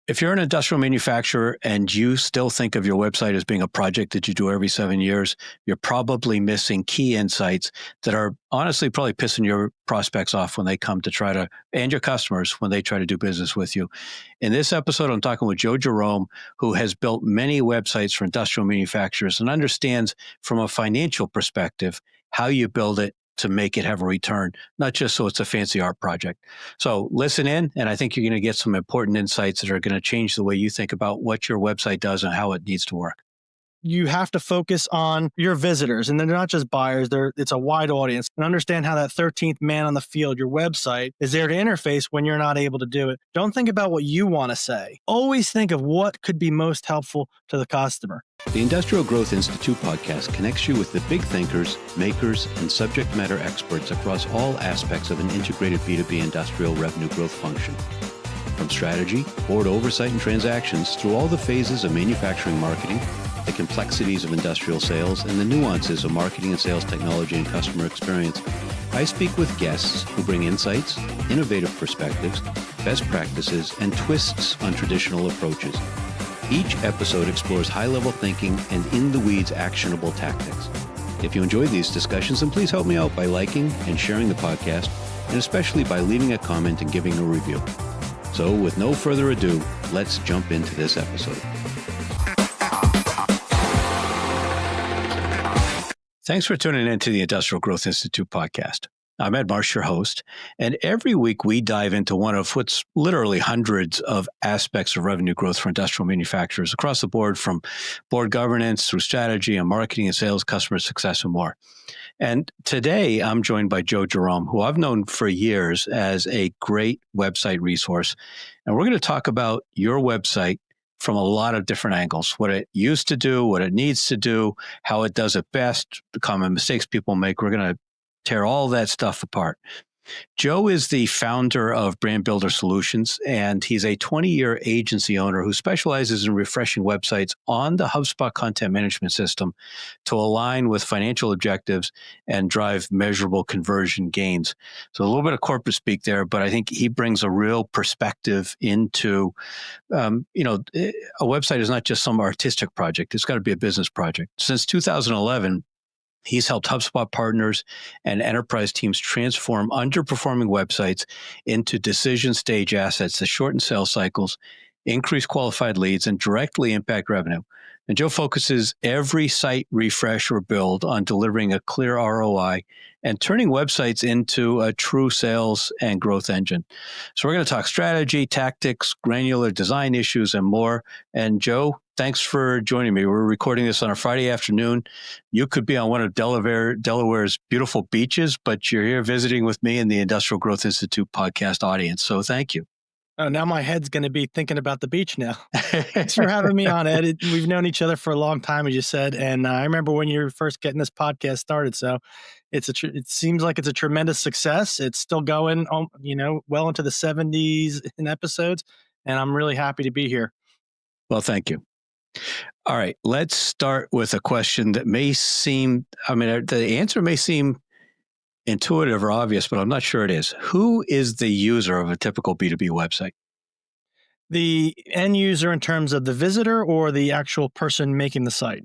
If you're an industrial manufacturer and you still think of your website as being a project that you do every 7 years, you're probably missing key insights that are honestly probably pissing your prospects off when they come to try to, and your customers when they try to do business with you. In this episode, I'm talking with Joe Jerome, who has built many websites for industrial manufacturers and understands from a financial perspective how you build it to make it have a return, not just so it's a fancy art project. So listen in, and I think you're going to get some important insights that are going to change the way you think about what your website does and how it needs to work. You have to focus on your visitors, and they're not just buyers. It's a wide audience. And understand how that 13th man on the field, your website, is there to interface when you're not able to do it. Don't think about what you want to say. Always think of what could be most helpful to the customer. The Industrial Growth Institute podcast connects you with the big thinkers, makers, and subject matter experts across all aspects of an integrated B2B industrial revenue growth function. From strategy, board oversight, and transactions through all the phases of manufacturing marketing, the complexities of industrial sales, and the nuances of marketing and sales technology and customer experience, I speak with guests who bring insights, innovative perspectives, best practices, and twists on traditional approaches. Each episode explores high-level thinking and in-the-weeds actionable tactics. If you enjoy these discussions, then please help me out by liking and sharing the podcast, and especially by leaving a comment and giving a review. So with no further ado, let's jump into this episode. Thanks for tuning in to the Industrial Growth Institute podcast. I'm Ed Marsh, your host, and every week we dive into one of what's literally hundreds of aspects of revenue growth for industrial manufacturers across the board, from board governance through strategy and marketing and sales, customer success, and more. And today I'm joined by Joe Jerome, who I've known for years as a great website resource. And we're going to talk about your website from a lot of different angles, what it used to do, what it needs to do, how it does it best, the common mistakes people make. We're going to tear all that stuff apart. Joe is the founder of Brand Builder Solutions, and he's a 20-year agency owner who specializes in refreshing websites on the HubSpot content management system to align with financial objectives and drive measurable conversion gains. So a little bit of corporate speak there, but I think he brings a real perspective into, a website is not just some artistic project. It's got to be a business project. Since 2011, he's helped HubSpot partners and enterprise teams transform underperforming websites into decision stage assets that shorten sales cycles, increase qualified leads, and directly impact revenue. And Joe focuses every site refresh or build on delivering a clear ROI and turning websites into a true sales and growth engine. So we're going to talk strategy, tactics, granular design issues, and more. And Joe, thanks for joining me. We're recording this on a Friday afternoon. You could be on one of Delaware's beautiful beaches, but you're here visiting with me in the Industrial Growth Institute podcast audience. So thank you. Oh, now my head's going to be thinking about the beach now. Thanks for having me on, Ed. We've known each other for a long time, as you said, and I remember when you were first getting this podcast started. So it seems like it's a tremendous success. It's still going, well into the 70s in episodes, and I'm really happy to be here. Well, thank you. All right, let's start with a question that may seem, the answer may seem intuitive or obvious, but I'm not sure it is. Who is the user of a typical B2B website? The end user in terms of the visitor or the actual person making the site?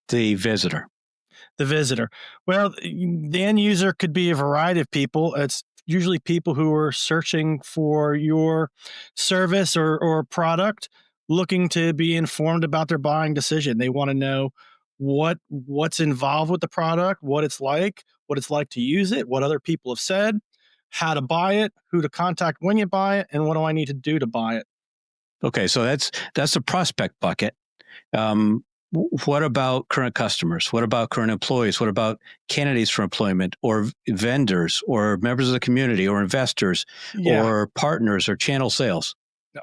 The visitor. The visitor. Well, the end user could be a variety of people. It's usually people who are searching for your service or product, looking to be informed about their buying decision. They want to know what's involved with the product, what it's like to use it, what other people have said, how to buy it, who to contact when you buy it, and what do I need to do to buy it. Okay, so that's the prospect bucket. What about current customers? What about current employees? What about candidates for employment or vendors or members of the community or investors or partners or channel sales?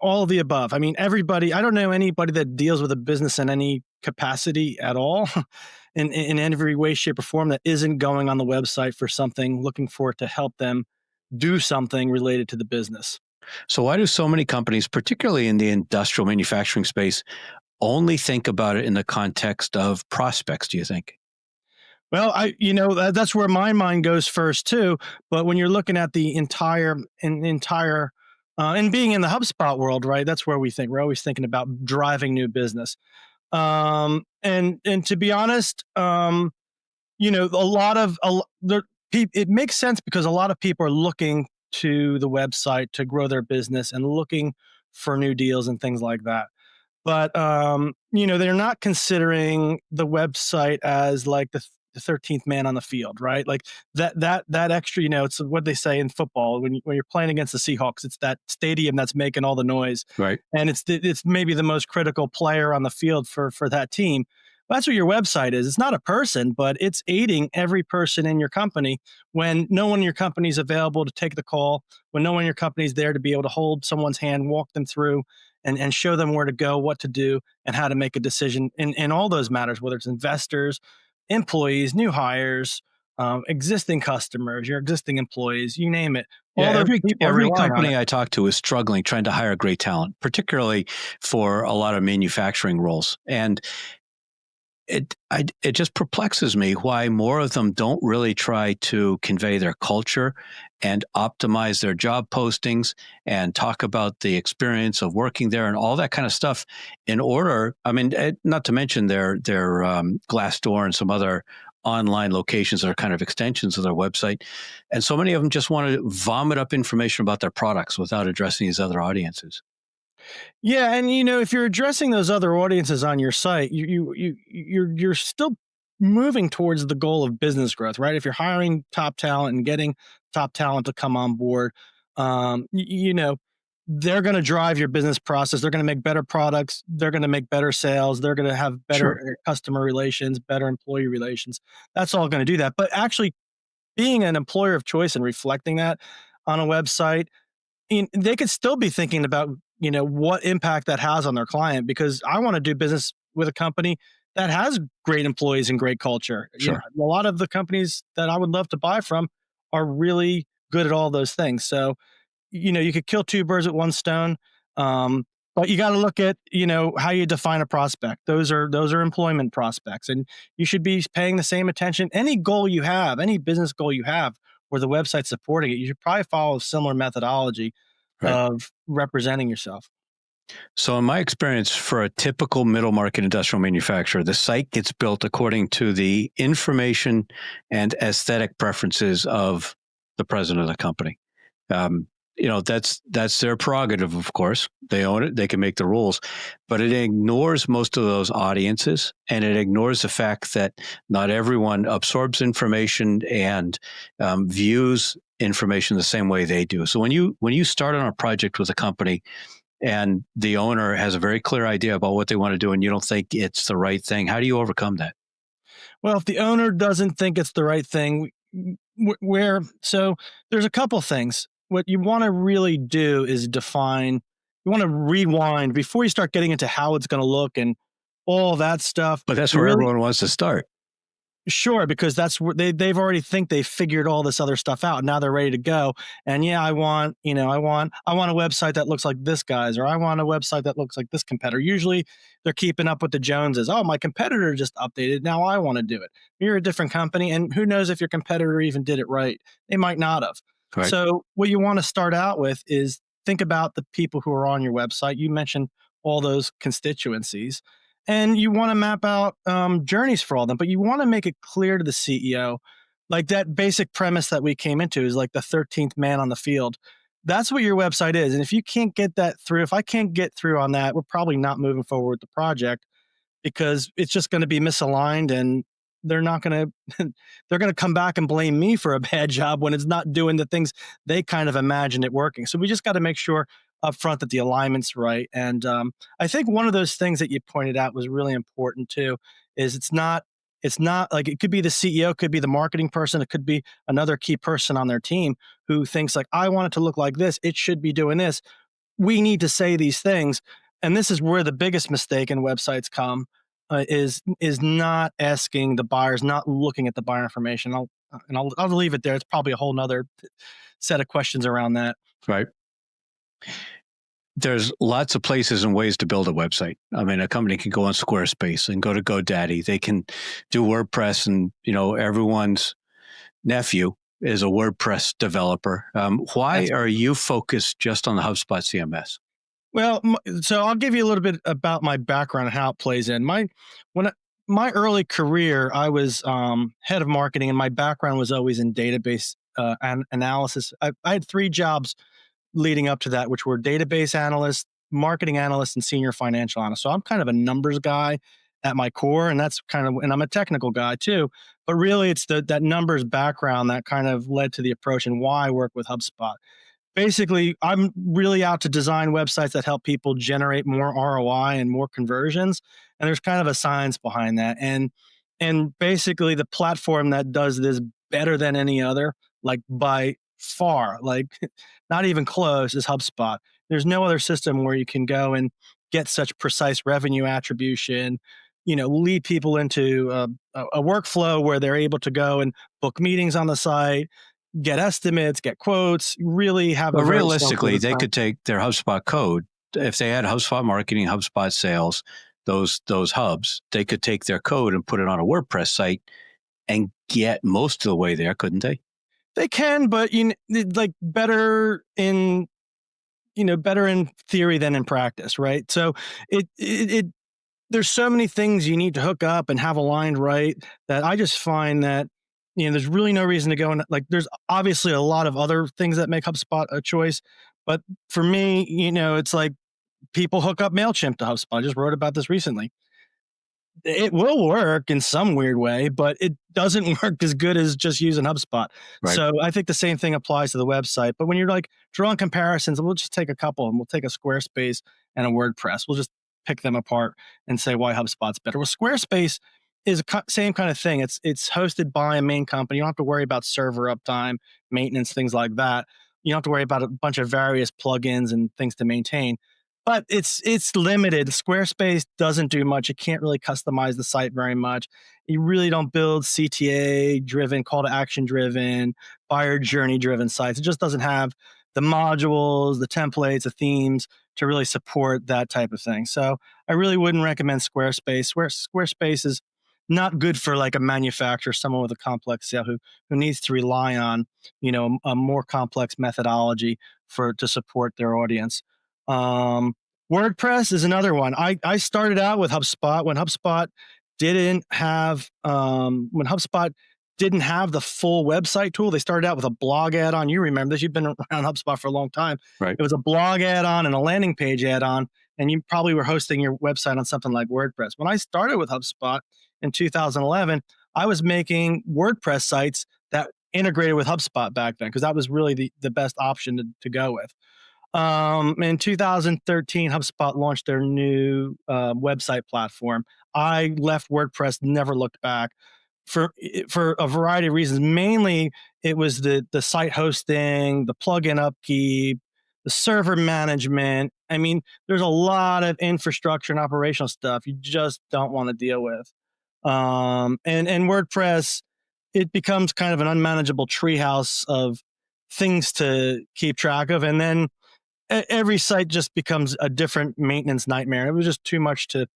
All of the above. I mean, everybody, I don't know anybody that deals with a business in any capacity at all, in every way, shape, or form, that isn't going on the website for something, looking for it to help them do something related to the business. So why do so many companies, particularly in the industrial manufacturing space, only think about it in the context of prospects, do you think? Well, that's where my mind goes first too. But when you're looking at the entire And being in the HubSpot world, right? That's where we're always thinking about driving new business. And to be honest, it makes sense because a lot of people are looking to the website to grow their business and looking for new deals and things like that. But they're not considering the website as like the 13th man on the field, right? Like that extra, it's what they say in football when you're playing against the Seahawks, it's that stadium that's making all the noise, Right. and it's maybe the most critical player on the field for that team. That's what your website is. It's not a person, but it's aiding every person in your company when no one in your company is available to take the call, when no one in your company is there to be able to hold someone's hand, walk them through, and show them where to go, what to do, and how to make a decision in all those matters, whether it's investors, employees, new hires, existing customers, your existing employees, you name it. Yeah, All those people every rely on company it. I talk to is struggling trying to hire great talent, particularly for a lot of manufacturing roles. And it just perplexes me why more of them don't really try to convey their culture and optimize their job postings and talk about the experience of working there and all that kind of stuff in order. I mean, not to mention their Glassdoor and some other online locations that are kind of extensions of their website. And so many of them just want to vomit up information about their products without addressing these other audiences. Yeah, and if you're addressing those other audiences on your site, you're still moving towards the goal of business growth, right? If you're hiring top talent and getting top talent to come on board, they're going to drive your business process. They're going to make better products. They're going to make better sales. They're going to have Sure. better customer relations, better employee relations. That's all going to do that. But actually, being an employer of choice and reflecting that on a website, they could still be thinking about what impact that has on their client, because I want to do business with a company that has great employees and great culture. Sure. A lot of the companies that I would love to buy from are really good at all those things. So you could kill two birds with one stone. But you got to look at how you define a prospect. Those are employment prospects, and you should be paying the same attention. Any goal you have, any business goal you have where the website's supporting it, you should probably follow a similar methodology Right. of representing yourself. So, in my experience, for a typical middle market industrial manufacturer, the site gets built according to the information and aesthetic preferences of the president of the company. That's their prerogative, of course. They own it; they can make the rules, but it ignores most of those audiences, and it ignores the fact that not everyone absorbs information and views information the same way they do. So, when you start on a project with a company, and the owner has a very clear idea about what they want to do, and you don't think it's the right thing, how do you overcome that? Well, if the owner doesn't think it's the right thing, so there's a couple things. What you want to really do is define. You want to rewind before you start getting into how it's going to look and all that stuff. But that's You where really everyone wants to start. Sure, because that's where they've already think they figured all this other stuff out. Now they're ready to go. And yeah, I want a website that looks like this guy's, or I want a website that looks like this competitor. Usually they're keeping up with the Joneses. Oh, my competitor just updated. Now I want to do it. You're a different company, and who knows if your competitor even did it right? They might not have. Right. So what you want to start out with is think about the people who are on your website. You mentioned all those constituencies, and you want to map out journeys for all of them, but you want to make it clear to the CEO, like that basic premise that we came into is like the 13th man on the field. That's what your website is. And if you can't get that through, if I can't get through on that, we're probably not moving forward with the project, because it's just going to be misaligned, and they're not going to they're going to come back and blame me for a bad job when it's not doing the things they kind of imagined it working. So we just got to make sure up front that the alignment's right. And I think one of those things that you pointed out was really important too, is it's not like, it could be the CEO, could be the marketing person, it could be another key person on their team who thinks like, I want it to look like this, it should be doing this. We need to say these things. And this is where the biggest mistake in websites come, is not asking the buyers, not looking at the buyer information. I'll leave it there. It's probably a whole nother set of questions around that. Right. There's lots of places and ways to build a website. I mean, a company can go on Squarespace and go to GoDaddy. They can do WordPress, and everyone's nephew is a WordPress developer. Why are you focused just on the HubSpot CMS? Well, so I'll give you a little bit about my background and how it plays in. My early career, I was head of marketing, and my background was always in database analysis. I had 3 jobs leading up to that, which were database analyst, marketing analyst, and senior financial analyst. So I'm kind of a numbers guy at my core, and and I'm a technical guy too. But really, it's that numbers background that kind of led to the approach and why I work with HubSpot. Basically, I'm really out to design websites that help people generate more ROI and more conversions. And there's kind of a science behind that. And basically the platform that does this better than any other, like by far, like not even close, is HubSpot. There's no other system where you can go and get such precise revenue attribution, lead people into a workflow where they're able to go and book meetings on the site, get estimates, get quotes, really have Well, a very realistically, they could take their HubSpot code. If they had HubSpot marketing, HubSpot sales, those hubs, they could take their code and put it on a WordPress site and get most of the way there, couldn't they? They can, but better in theory than in practice, right? So it there's so many things you need to hook up and have aligned right that I just find that there's really no reason to go. And there's obviously a lot of other things that make HubSpot a choice, but for me, it's like people hook up MailChimp to HubSpot. I just wrote about this recently. It will work in some weird way, but it doesn't work as good as just using HubSpot. Right. So I think the same thing applies to the website. But when you're drawing comparisons, we'll just take a couple and we'll take a Squarespace and a WordPress. We'll just pick them apart and say why HubSpot's better. Well, Squarespace is same kind of thing. It's hosted by a main company. You don't have to worry about server uptime, maintenance, things like that. You don't have to worry about a bunch of various plugins and things to maintain. But it's limited. Squarespace doesn't do much. You can't really customize the site very much. You really don't build CTA driven, call to action driven, buyer journey driven sites. It just doesn't have the modules, the templates, the themes to really support that type of thing. So I really wouldn't recommend Squarespace. Squarespace is not good for like a manufacturer, someone with a complex sale who needs to rely on, a more complex methodology to support their audience. WordPress is another one. I started out with HubSpot when HubSpot didn't have the full website tool. They started out with a blog add-on. You remember this? You've been around HubSpot for a long time. Right. It was a blog add-on and a landing page add-on, and you probably were hosting your website on something like WordPress. When I started with HubSpot in 2011, I was making WordPress sites that integrated with HubSpot back then because that was really the best option to go with. In 2013, HubSpot launched their new website platform. I left WordPress, never looked back for a variety of reasons. Mainly, it was the site hosting, the plugin upkeep, the server management. I mean, there's a lot of infrastructure and operational stuff you just don't want to deal with. And WordPress, it becomes kind of an unmanageable treehouse of things to keep track of, and then every site just becomes a different maintenance nightmare. It was just too much to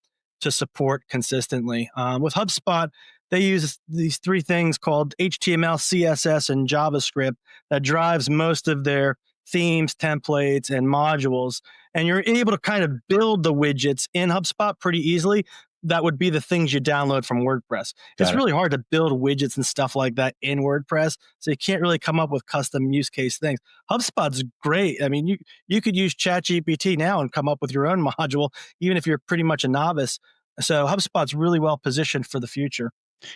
support consistently. With HubSpot, they use these 3 things called HTML, CSS, and JavaScript that drives most of their themes, templates, and modules. And you're able to kind of build the widgets in HubSpot pretty easily. That would be the things you download from WordPress. It's really hard to build widgets and stuff like that in WordPress, so you can't really come up with custom use case things. HubSpot's great. I mean, you could use ChatGPT now and come up with your own module, even if you're pretty much a novice. So HubSpot's really well positioned for the future.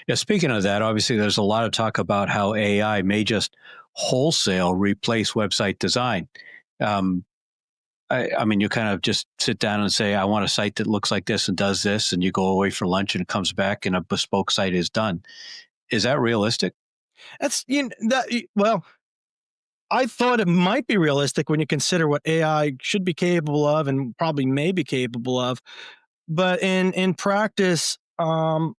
Yeah, speaking of that, obviously there's a lot of talk about how AI may just wholesale replace website design. I mean, you kind of just sit down and say, I want a site that looks like this and does this, and you go away for lunch and it comes back and a bespoke site is done. Is that realistic? Well, I thought it might be realistic when you consider what AI should be capable of and probably may be capable of. But in practice, I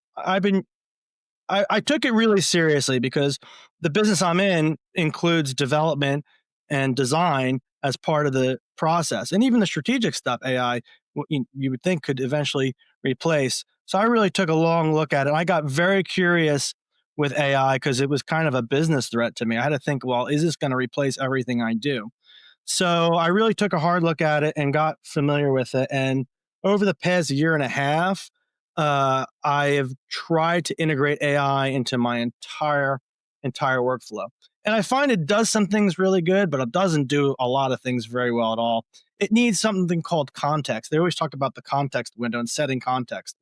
took it really seriously because the business I'm in includes development and design as part of the process. And even the strategic stuff, AI, you would think could eventually replace. So I really took a long look at it. I got very curious with AI because it was kind of a business threat to me. I had to think, well, is this going to replace everything I do? So I really took a hard look at it and got familiar with it. And over the past year and a half, I have tried to integrate AI into my entire workflow. And I find it does some things really good, but it doesn't do a lot of things very well at all. It needs something called context. They always talk about the context window and setting context.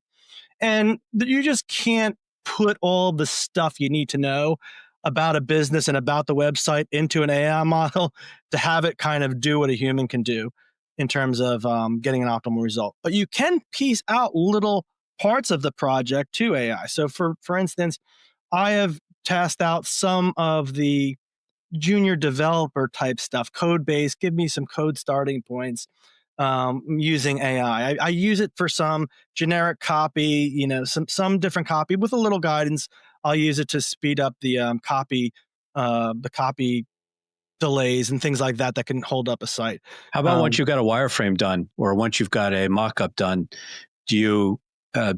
And you just can't put all the stuff you need to know about a business and about the website into an AI model to have it kind of do what a human can do in terms of getting an optimal result. But you can piece out little parts of the project to AI. So for instance, I have tasked out some of the junior developer type stuff, code base, give me some code starting points using AI. I use it for some generic copy, some different copy with a little guidance. I'll use it to speed up the copy delays and things like that can hold up a site. How about once you've got a wireframe done, or once you've got a mock-up done, do you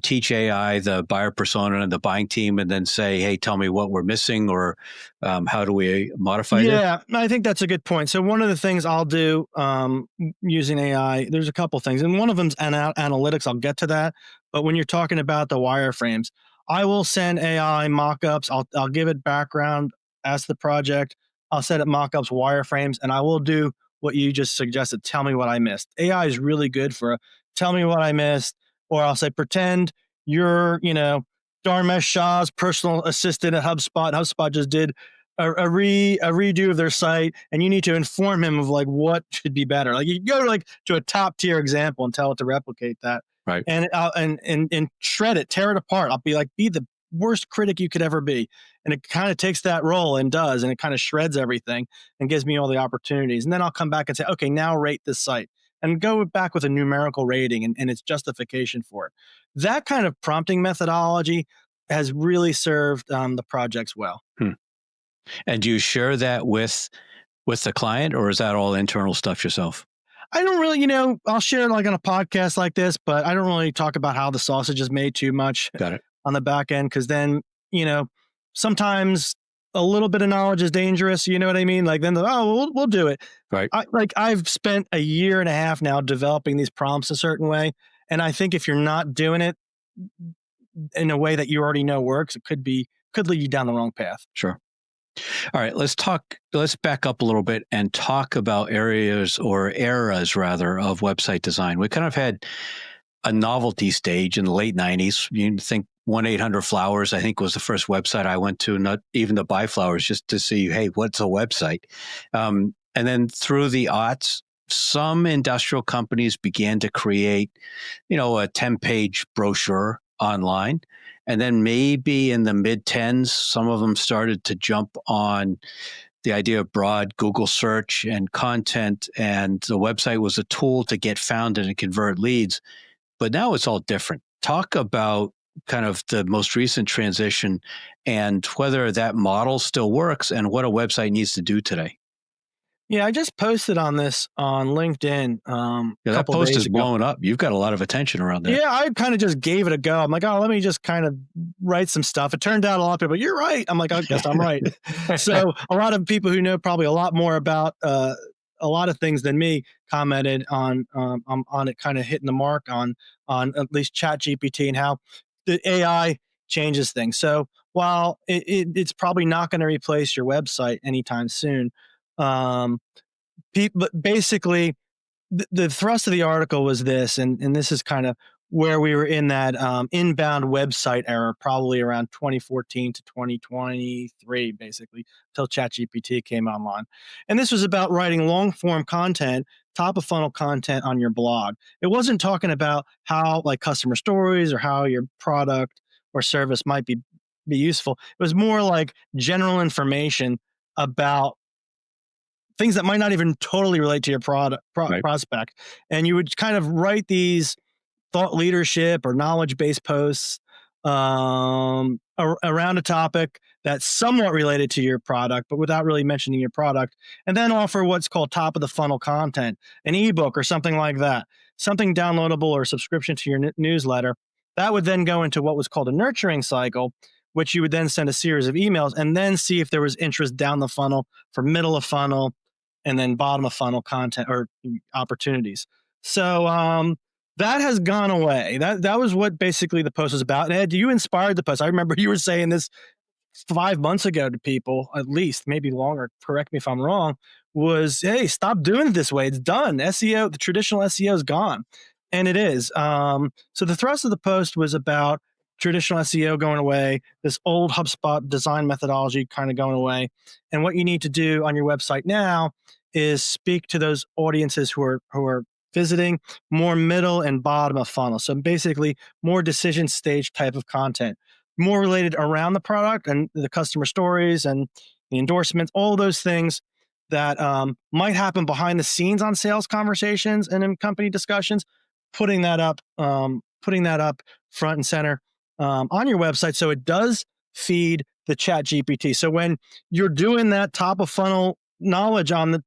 teach AI the buyer persona and the buying team and then say, hey, tell me what we're missing, or how do we modify this? Yeah, I think that's a good point. So one of the things I'll do using AI, there's a couple things, and one of them's analytics. I'll get to that. But when you're talking about the wireframes, I will send AI mock-ups. I'll give it background, ask the project. I'll set up mock-ups, wireframes, and I will do what you just suggested. Tell me what I missed. AI is really good for tell me what I missed. Or I'll say, pretend you're, Dharmesh Shah's personal assistant at HubSpot. HubSpot just did a redo of their site, and you need to inform him of what should be better. Like you go to a top tier example and tell it to replicate that, right? And and shred it, tear it apart. I'll be be the worst critic you could ever be, and it kind of takes that role and it kind of shreds everything and gives me all the opportunities. And then I'll come back and say, okay, now rate this site. And go back with a numerical rating and its justification for it. That kind of prompting methodology has really served the projects well. And do you share that with the client, or is that all internal stuff yourself? I don't really, I'll share it on a podcast like this, but I don't really talk about how the sausage is made too much. Got it. On the back end, because then, sometimes a little bit of knowledge is dangerous. You know what I mean? Then we'll do it. Right. I've spent a year and a half now developing these prompts a certain way. And I think if you're not doing it in a way that you already know works, it could lead you down the wrong path. Sure. All right, let's back up a little bit and talk about eras of website design. We kind of had a novelty stage in the late 90s. You think 1-800-Flowers, I think, was the first website I went to, not even to buy flowers, just to see, hey, what's a website? And then through the aughts, some industrial companies began to create, a 10-page brochure online. And then maybe in the mid-10s, some of them started to jump on the idea of broad Google search and content, and the website was a tool to get found and to convert leads. But now it's all different. Talk about kind of the most recent transition and whether that model still works and what a website needs to do today. Yeah, I just posted on this on LinkedIn. That post is blowing up. You've got a lot of attention around that. Yeah, I kind of just gave it a go. I'm like, let me just kind of write some stuff. It turned out a lot of people, you're right. I'm like, I guess I'm right. So a lot of people who know probably a lot more about a lot of things than me commented on it, kind of hitting the mark on at least ChatGPT and how the AI changes things. So while it's probably not going to replace your website anytime soon, but basically the thrust of the article was this, and this is kind of where we were in that inbound website era, probably around 2014 to 2023, basically, until ChatGPT came online. And this was about writing long-form content, top-of-funnel content on your blog. It wasn't talking about how, customer stories or how your product or service might be useful. It was more like general information about things that might not even totally relate to your product Right. prospect. And you would kind of write these thought leadership or knowledge-based posts around a topic that's somewhat related to your product, but without really mentioning your product, and then offer what's called top of the funnel content, an ebook or something like that, something downloadable or subscription to your newsletter. That would then go into what was called a nurturing cycle, which you would then send a series of emails and then see if there was interest down the funnel for middle of funnel and then bottom of funnel content or opportunities. So that has gone away. That was what basically the post was about. And Ed, you inspired the post. I remember you were saying this 5 months ago to people, at least, maybe longer, correct me if I'm wrong, was, hey, stop doing it this way. It's done. SEO, the traditional SEO is gone. And it is. So the thrust of the post was about traditional SEO going away, this old HubSpot design methodology kind of going away. And what you need to do on your website now is speak to those audiences who are visiting more middle and bottom of funnel. So basically more decision stage type of content, more related around the product and the customer stories and the endorsements, all those things that might happen behind the scenes on sales conversations and in company discussions, putting that up front and center on your website. So it does feed the Chat GPT. So when you're doing that top of funnel knowledge on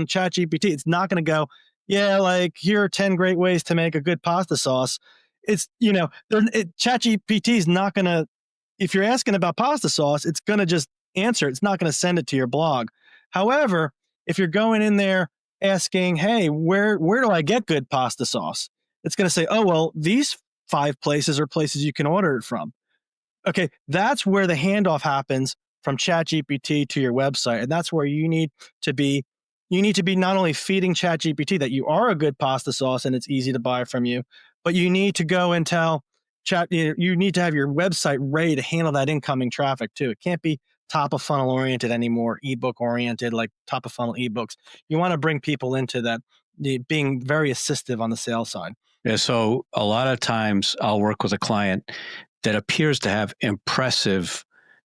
Chat GPT, it's not going to go, yeah, like here are 10 great ways to make a good pasta sauce. It's, Chat GPT is not going to, if you're asking about pasta sauce, it's going to just answer. It's not going to send it to your blog. However, if you're going in there asking, hey, where do I get good pasta sauce? It's going to say, oh, well, these 5 places are places you can order it from. Okay, that's where the handoff happens from ChatGPT to your website. And that's where you need to be not only feeding ChatGPT that you are a good pasta sauce and it's easy to buy from you, but you need to go and tell Chat, you need to have your website ready to handle that incoming traffic too. It can't be top of funnel oriented anymore, ebook oriented, like top of funnel ebooks. You want to bring people into that, being very assistive on the sales side. Yeah, so a lot of times I'll work with a client that appears to have impressive,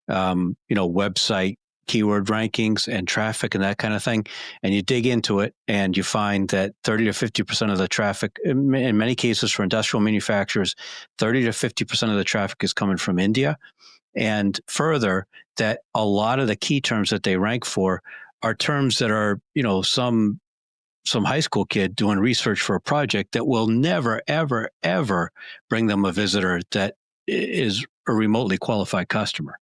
website keyword rankings and traffic and that kind of thing. And you dig into it and you find that 30 to 50% of the traffic, in many cases for industrial manufacturers, 30 to 50% of the traffic is coming from India. And further, that a lot of the key terms that they rank for are terms that are, some high school kid doing research for a project that will never, ever, ever bring them a visitor that is a remotely qualified customer.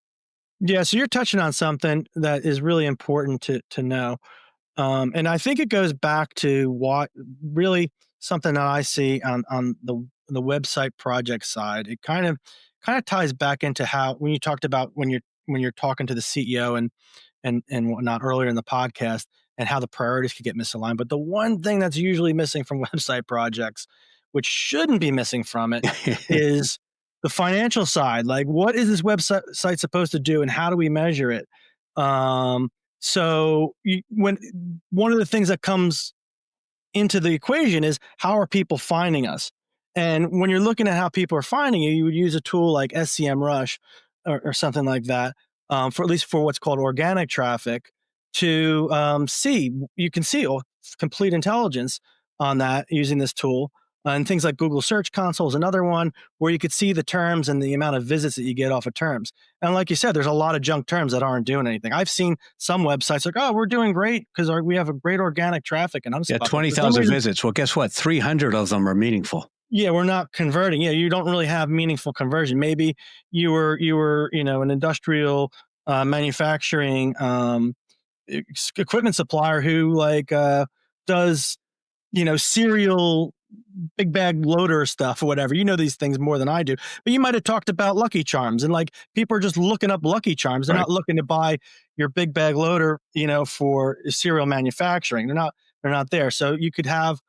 Yeah, so you're touching on something that is really important to know. And I think it goes back to what really something that I see on the website project side. It kind of ties back into how, when you talked about when you're talking to the CEO and whatnot earlier in the podcast, and how the priorities could get misaligned. But the one thing that's usually missing from website projects, which shouldn't be missing from it, is the financial side. Like, what is this website supposed to do and how do we measure it? So when one of the things that comes into the equation is, how are people finding us? And when you're looking at how people are finding you would use a tool like SEMrush or something like that, for at least for what's called organic traffic, to you can see complete intelligence on that using this tool. And things like Google Search Console is another one where you could see the terms and the amount of visits that you get off of terms. And like you said, there's a lot of junk terms that aren't doing anything. I've seen some websites like, oh, we're doing great because we have a great organic traffic. And HubSpot. Yeah, 20,000 visits. Well, guess what? 300 of them are meaningful. Yeah, we're not converting. Yeah, you don't really have meaningful conversion. Maybe you were an industrial manufacturing equipment supplier who does serial big bag loader stuff or whatever. You know these things more than I do, but you might have talked about Lucky Charms, and like people are just looking up Lucky Charms. They're not looking to buy your big bag loader, for serial manufacturing. They're not there. So you could have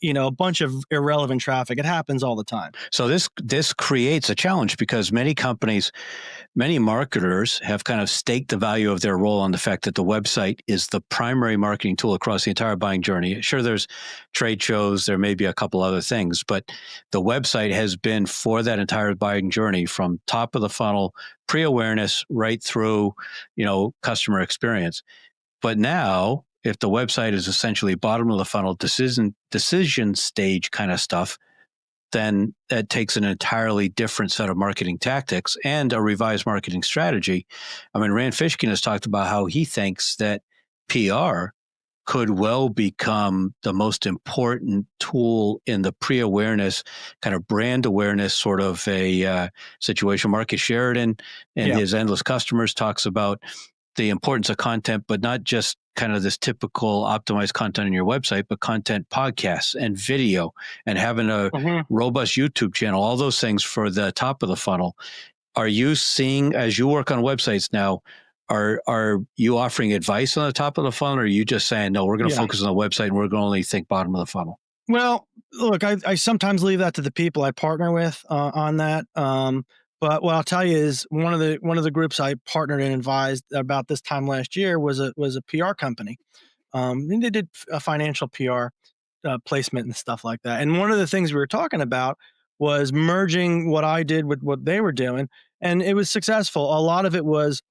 a bunch of irrelevant traffic. It happens all the time. So this creates a challenge because many companies, many marketers have kind of staked the value of their role on the fact that the website is the primary marketing tool across the entire buying journey. Sure, there's trade shows, there may be a couple other things, but the website has been for that entire buying journey from top of the funnel, pre-awareness, right through, customer experience. But now, if the website is essentially bottom of the funnel decision stage kind of stuff, then that takes an entirely different set of marketing tactics and a revised marketing strategy. I mean, Rand Fishkin has talked about how he thinks that PR could well become the most important tool in the pre-awareness, kind of brand awareness sort of a situation. Marcus Sheridan and his Endless Customers talks about the importance of content, but not just kind of this typical optimized content on your website, but content podcasts and video and having a robust YouTube channel, all those things for the top of the funnel. Are you seeing, as you work on websites now, are you offering advice on the top of the funnel, or are you just saying, no, we're going to focus on the website and we're going to only think bottom of the funnel? Well, look, I sometimes leave that to the people I partner with on that. But what I'll tell you is one of the groups I partnered and advised about this time last year was a PR company. And they did a financial PR placement and stuff like that. And one of the things we were talking about was merging what I did with what they were doing, and it was successful. A lot of it was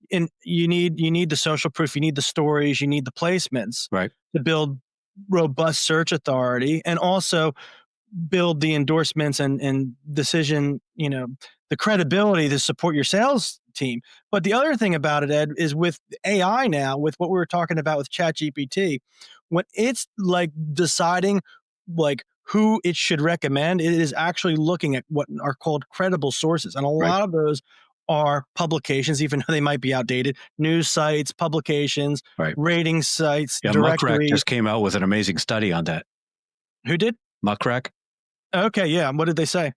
you need the social proof, you need the stories, you need the placements to build robust search authority, and also build the endorsements and decision, the credibility to support your sales team. But the other thing about it, Ed, is with AI now, with what we were talking about with ChatGPT, when it's like deciding like who it should recommend, it is actually looking at what are called credible sources. And a lot of those are publications, even though they might be outdated, news sites, publications, rating sites, Muckrack just came out with an amazing study on that. Who did? Muckrack. Okay, yeah. What did they say?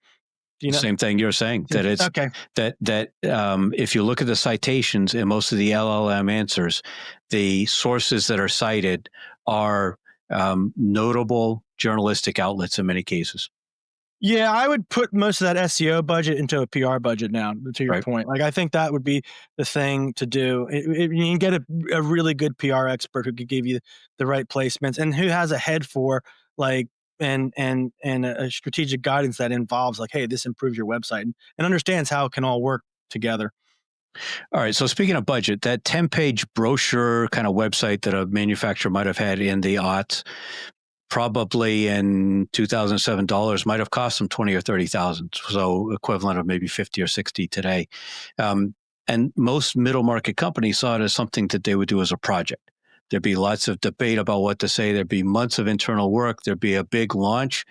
Do you know? Same thing you're saying, that it's that if you look at the citations in most of the LLM answers, the sources that are cited are notable journalistic outlets in many cases. Yeah, I would put most of that SEO budget into a PR budget now, to your point. Like, I think that would be the thing to do. You can get a really good PR expert who could give you the right placements and who has a head for like and a strategic guidance that involves like, hey, this improves your website and understands how it can all work together. All right. So speaking of budget, that 10-page brochure kind of website that a manufacturer might have had in the aughts, probably in 2007 dollars, might have cost them 20 or 30,000. So equivalent of maybe 50 or 60 today. And most middle market companies saw it as something that they would do as a project. There'd be lots of debate about what to say. There'd be months of internal work. There'd be a big launch,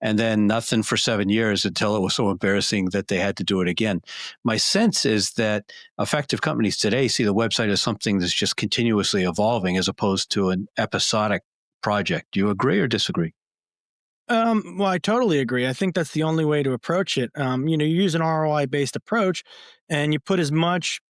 and then nothing for 7 years until it was so embarrassing that they had to do it again. My sense is that effective companies today see the website as something that's just continuously evolving as opposed to an episodic project. Do you agree or disagree? Well, I totally agree. I think that's the only way to approach it. You use an ROI-based approach, and you put as much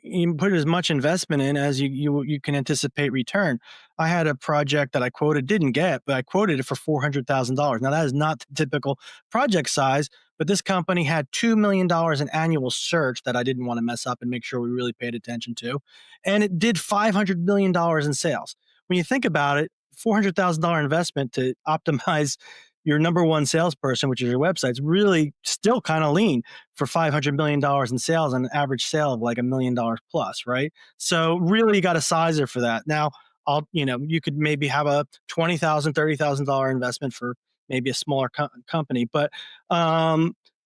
investment in as you can anticipate return. I had a project that I didn't get, but I quoted it for $400,000. Now, that is not the typical project size, but this company had $2 million in annual search that I didn't want to mess up and make sure we really paid attention to. And it did $500 million in sales. When you think about it, $400,000 investment to optimize your number one salesperson, which is your website, is really still kind of lean for $500 million in sales and an average sale of like $1 million plus, right? So really you got a sizer for that. Now, you could maybe have a $20,000, $30,000 investment for maybe a smaller company, but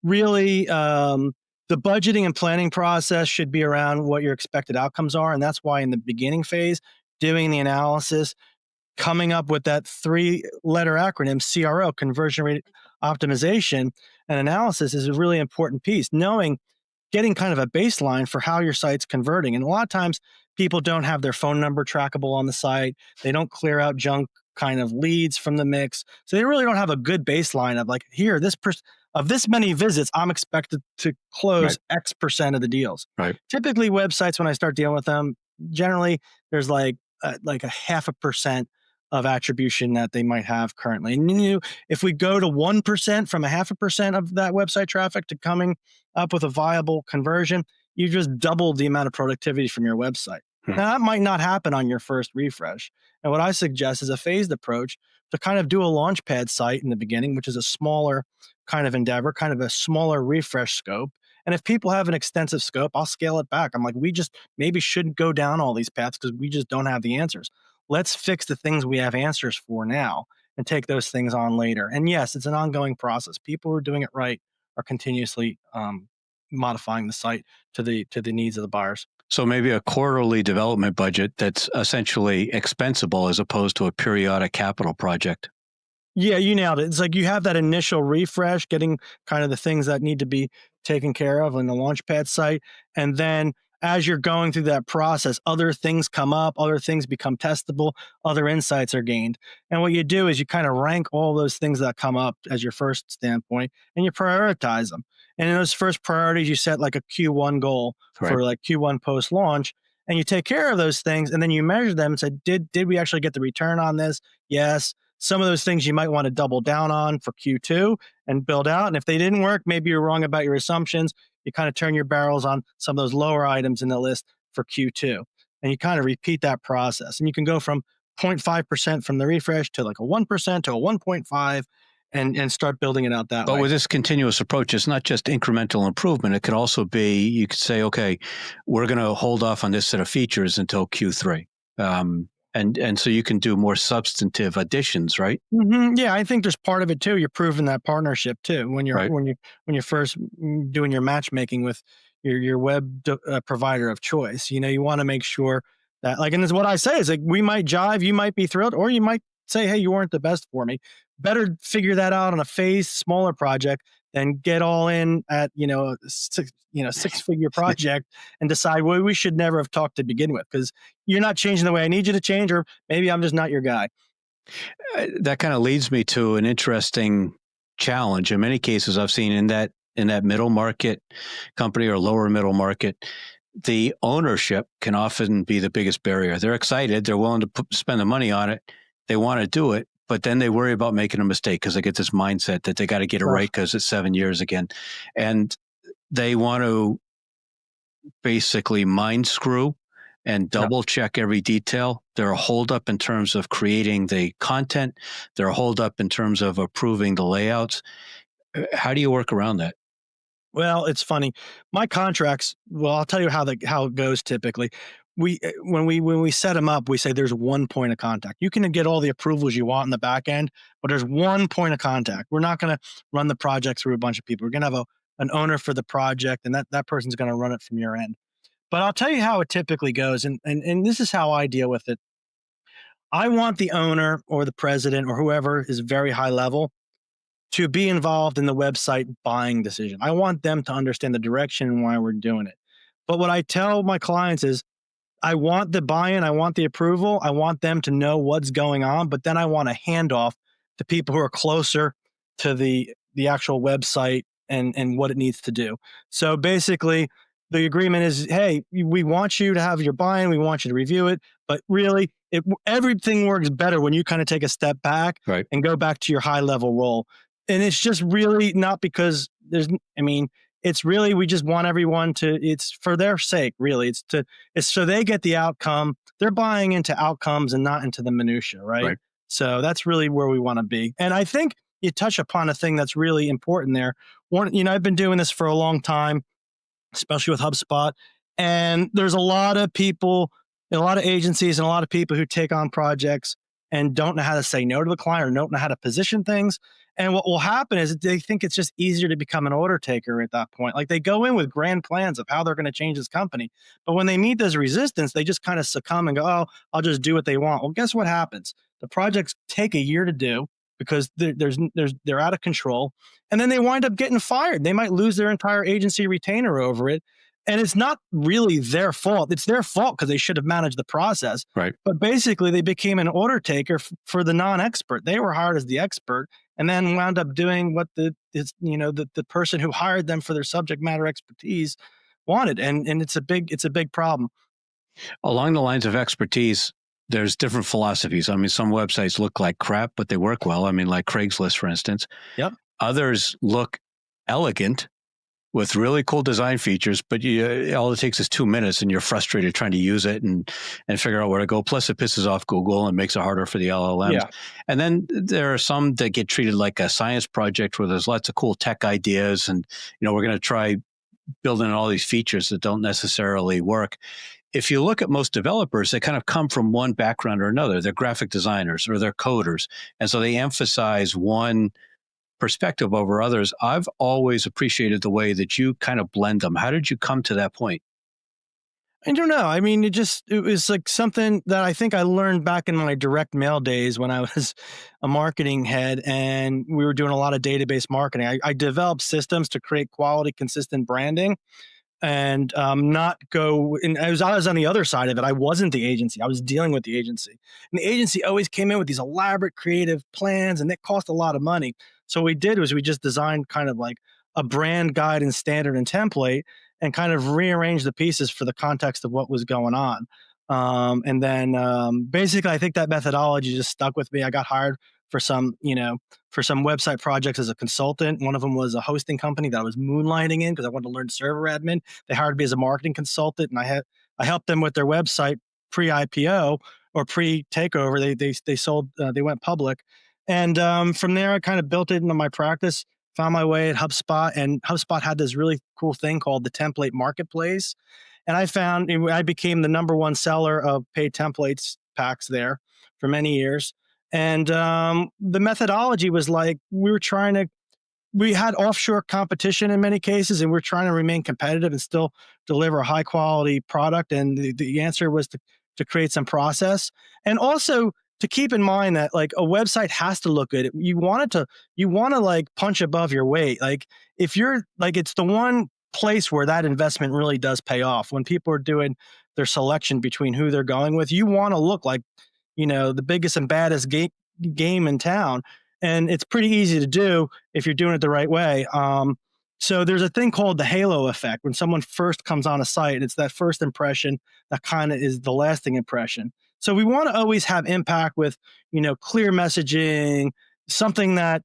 really the budgeting and planning process should be around what your expected outcomes are. And that's why in the beginning phase, doing the analysis, coming up with that 3-letter acronym, CRO, conversion rate optimization and analysis, is a really important piece. Getting kind of a baseline for how your site's converting. And a lot of times people don't have their phone number trackable on the site. They don't clear out junk kind of leads from the mix. So they really don't have a good baseline of like, here, of this many visits, I'm expected to close X percent of the deals. Right. Typically websites, when I start dealing with them, generally there's like a 0.5% of attribution that they might have currently. And if we go to 1% from 0.5% of that website traffic to coming up with a viable conversion, you just doubled the amount of productivity from your website. Now, that might not happen on your first refresh. And what I suggest is a phased approach to kind of do a launchpad site in the beginning, which is a smaller kind of endeavor, kind of a smaller refresh scope. And if people have an extensive scope, I'll scale it back. I'm like, we just maybe shouldn't go down all these paths because we just don't have the answers. Let's fix the things we have answers for now and take those things on later. And yes, it's an ongoing process. People who are doing it right are continuously modifying the site to the needs of the buyers. So maybe a quarterly development budget that's essentially expensable as opposed to a periodic capital project. Yeah, you nailed it. It's like you have that initial refresh, getting kind of the things that need to be taken care of on the Launchpad site. And then as you're going through that process, other things come up, other things become testable, other insights are gained. And what you do is you kind of rank all those things that come up as your first standpoint and you prioritize them. And in those first priorities, you set like a Q1 goal Right. for like Q1 post launch. And you take care of those things and then you measure them and say, did we actually get the return on this? Yes. Some of those things you might want to double down on for Q2 and build out. And if they didn't work, maybe you're wrong about your assumptions. You kind of turn your barrels on some of those lower items in the list for Q2. And you kind of repeat that process. And you can go from 0.5% from the refresh to like a 1% to a 1.5 and start building it out that way. But with this continuous approach, it's not just incremental improvement. It could also be, you could say, okay, we're going to hold off on this set of features until Q3. And so you can do more substantive additions, right? Mm-hmm. Yeah, I think there's part of it too. You're proving that partnership too when you're Right. when you're first doing your matchmaking with your web provider of choice. You know, you want to make sure that, like, and this is what I say is like, we might jive, you might be thrilled, or you might say, hey, you weren't the best for me. Better figure that out on a phased, smaller project than get all in at six-figure project and decide, well, we should never have talked to begin with because you're not changing the way I need you to change, or maybe I'm just not your guy. That kind of leads me to an interesting challenge. In many cases, I've seen in that middle market company or lower middle market, the ownership can often be the biggest barrier. They're excited, they're willing to spend the money on it, they want to do it, but then they worry about making a mistake because they get this mindset that they got to get it right because it's 7 years again, and they want to basically mind screw and double check every detail. They're a holdup in terms of creating the content. They're a holdup in terms of approving the layouts. How do you work around that? Well, it's funny. My contracts, well, I'll tell you how it goes typically. When we set them up, we say there's one point of contact. You can get all the approvals you want in the back end, but there's one point of contact. We're not going to run the project through a bunch of people. We're going to have an owner for the project, and that person's going to run it from your end. But I'll tell you how it typically goes, and this is how I deal with it. I want the owner or the president or whoever is very high level to be involved in the website buying decision. I want them to understand the direction and why we're doing it. But what I tell my clients is, I want the buy-in, I want the approval, I want them to know what's going on, but then I want a handoff to people who are closer to the actual website and what it needs to do. So basically, the agreement is, hey, we want you to have your buy-in, we want you to review it, but really, everything works better when you kind of take a step back and go back to your high-level role. And it's just really not because it's really, we just want everyone to, it's for their sake, really. It's so they get the outcome. They're buying into outcomes and not into the minutia, right? So that's really where we want to be. And I think you touch upon a thing that's really important there. I've been doing this for a long time, especially with HubSpot. And there's a lot of people, a lot of agencies and a lot of people who take on projects and don't know how to say no to the client or don't know how to position things. And what will happen is they think it's just easier to become an order taker at that point. Like they go in with grand plans of how they're going to change this company. But when they meet this resistance, they just kind of succumb and go, oh, I'll just do what they want. Well, guess what happens? The projects take a year to do because they're out of control. And then they wind up getting fired. They might lose their entire agency retainer over it. And it's not really their fault. It's their fault because they should have managed the process. Right. But basically, they became an order taker for the non-expert. They were hired as the expert and then wound up doing what the person who hired them for their subject matter expertise wanted. And it's a big problem. Along the lines of expertise, there's different philosophies. I mean, some websites look like crap, but they work well. I mean, like Craigslist, for instance. Yep. Others look elegant with really cool design features, but all it takes is 2 minutes and you're frustrated trying to use it and figure out where to go. Plus it pisses off Google and makes it harder for the LLMs. Yeah. And then there are some that get treated like a science project where there's lots of cool tech ideas and, we're going to try building all these features that don't necessarily work. If you look at most developers, they kind of come from one background or another. They're graphic designers or they're coders. And so they emphasize one perspective over others. I've always appreciated the way that you kind of blend them. How did you come to that point? I don't know. I mean, it was like something that I think I learned back in my direct mail days when I was a marketing head and we were doing a lot of database marketing. I developed systems to create quality, consistent branding and not go. And I was on the other side of it. I wasn't the agency. I was dealing with the agency. And the agency always came in with these elaborate creative plans and it cost a lot of money. So what we did was we just designed kind of like a brand guide and standard and template and kind of rearranged the pieces for the context of what was going on. And then basically, I think that methodology just stuck with me. I got hired for for some website projects as a consultant. One of them was a hosting company that I was moonlighting in because I wanted to learn server admin. They hired me as a marketing consultant, and I helped them with their website pre-IPO or pre-takeover. They sold, they went public, and from there I kind of built it into my practice. Found my way at HubSpot, and HubSpot had this really cool thing called the template marketplace. And I became the number one seller of paid templates packs there for many years. And the methodology was like we had offshore competition in many cases, and we're trying to remain competitive and still deliver a high quality product. And the answer was to create some process, and also to keep in mind that like a website has to look good. You want to like punch above your weight. Like if you're like, it's the one place where that investment really does pay off. When people are doing their selection between who they're going with, you want to look like, the biggest and baddest game in town. And it's pretty easy to do if you're doing it the right way. So there's a thing called the halo effect. When someone first comes on a site, it's that first impression that kind of is the lasting impression. So we want to always have impact with, clear messaging, something that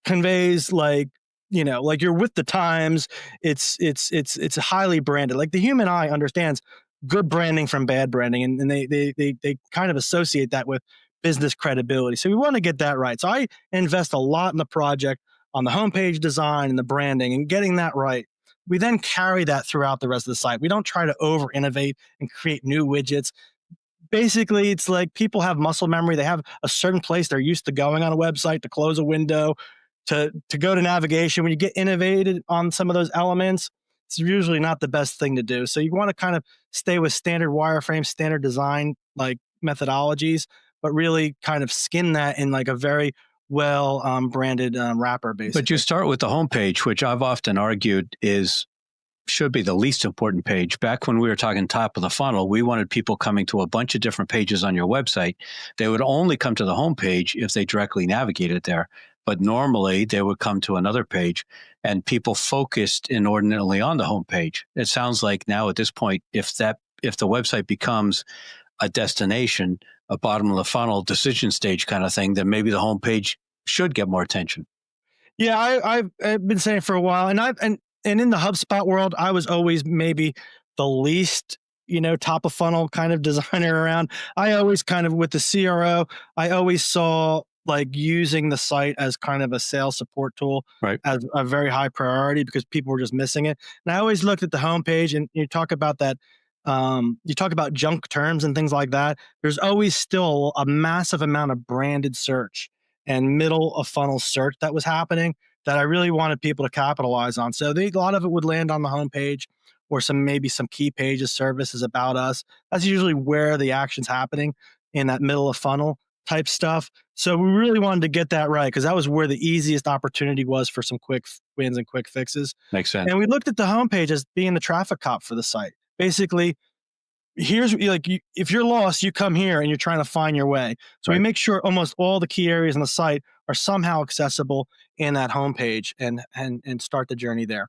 conveys like you're with the times. It's highly branded. Like the human eye understands good branding from bad branding, and they kind of associate that with business credibility. So we want to get that right. So I invest a lot in the project on the homepage design and the branding and getting that right. We then carry that throughout the rest of the site. We don't try to over innovate and create new widgets. Basically, it's like people have muscle memory. They have a certain place they're used to going on a website to close a window, to go to navigation. When you get innovated on some of those elements, it's usually not the best thing to do. So you want to kind of stay with standard wireframe, standard design, like methodologies, but really kind of skin that in like a very well branded wrapper, basically. But you start with the homepage, which I've often argued should be the least important page. Back when we were talking top of the funnel, we wanted people coming to a bunch of different pages on your website. They would only come to the homepage if they directly navigated there. But normally they would come to another page, and people focused inordinately on the homepage. It sounds like now at this point, if the website becomes a destination, a bottom of the funnel decision stage kind of thing, then maybe the homepage should get more attention. Yeah, I've been saying for a while, and in the HubSpot world, I was always maybe the least, top of funnel kind of designer around. I always kind of, with the CRO, I always saw like using the site as kind of a sales support tool, right, as a very high priority because people were just missing it. And I always looked at the homepage, and you talk about that. You talk about junk terms and things like that. There's always still a massive amount of branded search and middle of funnel search that was happening that I really wanted people to capitalize on. So a lot of it would land on the homepage or maybe some key pages, services, about us. That's usually where the action's happening, in that middle of funnel type stuff. So we really wanted to get that right because that was where the easiest opportunity was for some quick wins and quick fixes. Makes sense. And we looked at the homepage as being the traffic cop for the site. Basically, here's like, if you're lost, you come here and you're trying to find your way. So we make sure almost all the key areas on the site are somehow accessible in that homepage, and start the journey there.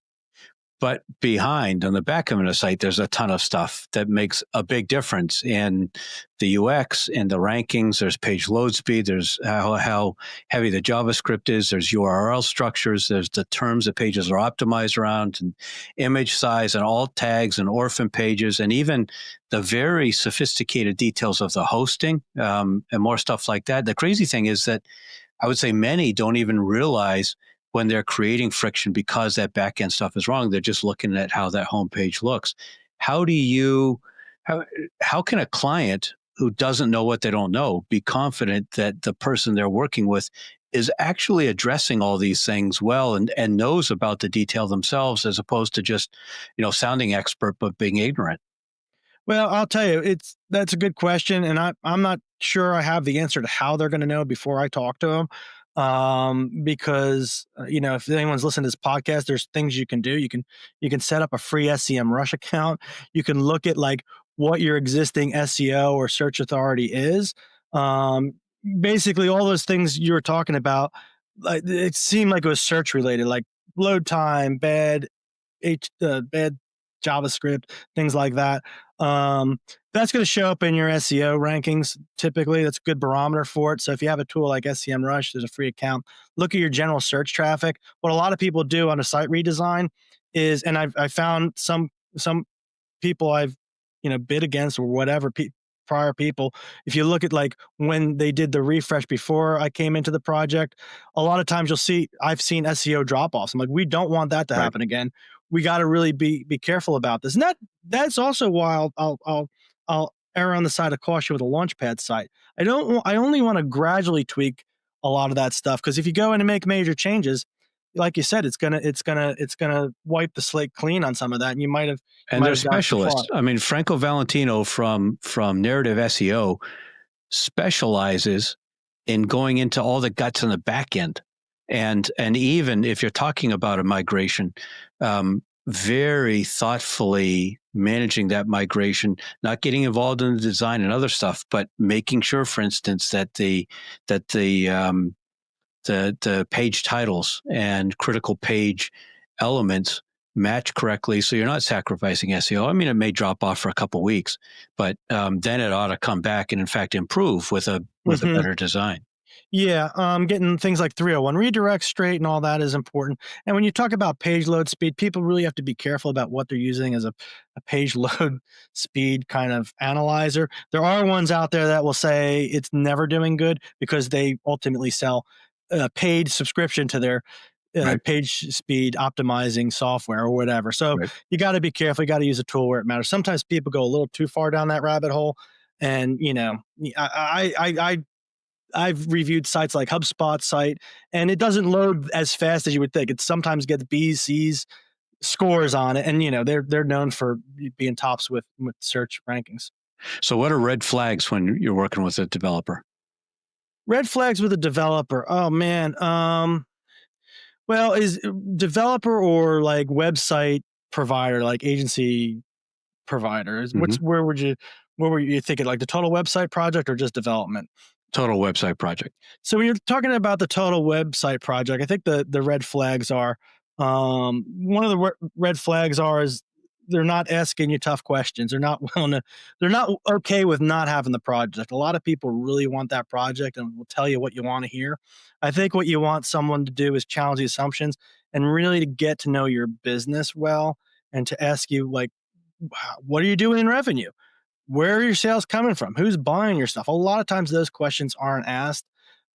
But behind, on the back end of the site, there's a ton of stuff that makes a big difference in the UX, in the rankings. There's page load speed. There's how heavy the JavaScript is. There's URL structures. There's the terms that pages are optimized around, and image size, and alt tags, and orphan pages, and even the very sophisticated details of the hosting, and more stuff like that. The crazy thing is that I would say many don't even realize when they're creating friction because that back-end stuff is wrong. They're just looking at how that homepage looks. How can a client who doesn't know what they don't know be confident that the person they're working with is actually addressing all these things well and knows about the detail themselves, as opposed to just, sounding expert but being ignorant? Well, I'll tell you, that's a good question, and I'm not sure I have the answer to how they're going to know before I talk to them. Because if anyone's listening to this podcast, there's things you can do. You can set up a free SEMrush account. You can look at like what your existing SEO or search authority is. Um, Basically, all those things you were talking about, like it seemed like it was search related, like load time, bad JavaScript, things like that. Um, that's going to show up in your SEO rankings. Typically, that's a good barometer for it. So if you have a tool like SEMrush, there's a free account. Look at your general search traffic. What a lot of people do on a site redesign is, and I found some people I've bid against or whatever prior people. If you look at like when they did the refresh before I came into the project, a lot of times I've seen SEO drop offs. I'm like, we don't want that to happen again. We got to really be careful about this. And that's also why I'll err on the side of caution with a Launchpad site. I only want to gradually tweak a lot of that stuff, because if you go in and make major changes, like you said, it's gonna wipe the slate clean on some of that, and you might have And they're gone too far. specialists. I mean, Franco Valentino from Narrative SEO specializes in going into all the guts on the back end. And even if you're talking about a migration, very thoughtfully managing that migration, not getting involved in the design and other stuff, but making sure, for instance, that the page titles and critical page elements match correctly, so you're not sacrificing SEO. I mean, it may drop off for a couple of weeks, but then it ought to come back and, in fact, improve with a better design. Yeah, getting things like 301 redirects straight and all that is important. And when you talk about page load speed, people really have to be careful about what they're using as a page load speed kind of analyzer. There are ones out there that will say it's never doing good because they ultimately sell a paid subscription to their page speed optimizing software or whatever. So you got to be careful. You got to use a tool where it matters. Sometimes people go a little too far down that rabbit hole, and I've reviewed sites like HubSpot site, and it doesn't load as fast as you would think. It sometimes gets B's, C's scores on it, and they're known for being tops with search rankings. So what are red flags when you're working with a developer? Red flags with a developer. Oh man. Well, is developer or like website provider, like agency provider? Where were you thinking, like the total website project or just development? Total website project. So when you're talking about the total website project, I think the red flags are, one of the red flags is they're not asking you tough questions. They're not okay with not having the project. A lot of people really want that project and will tell you what you want to hear. I think what you want someone to do is challenge the assumptions and really to get to know your business well, and to ask you, like, what are you doing in revenue? Where are your sales coming from? Who's buying your stuff? A lot of times those questions aren't asked.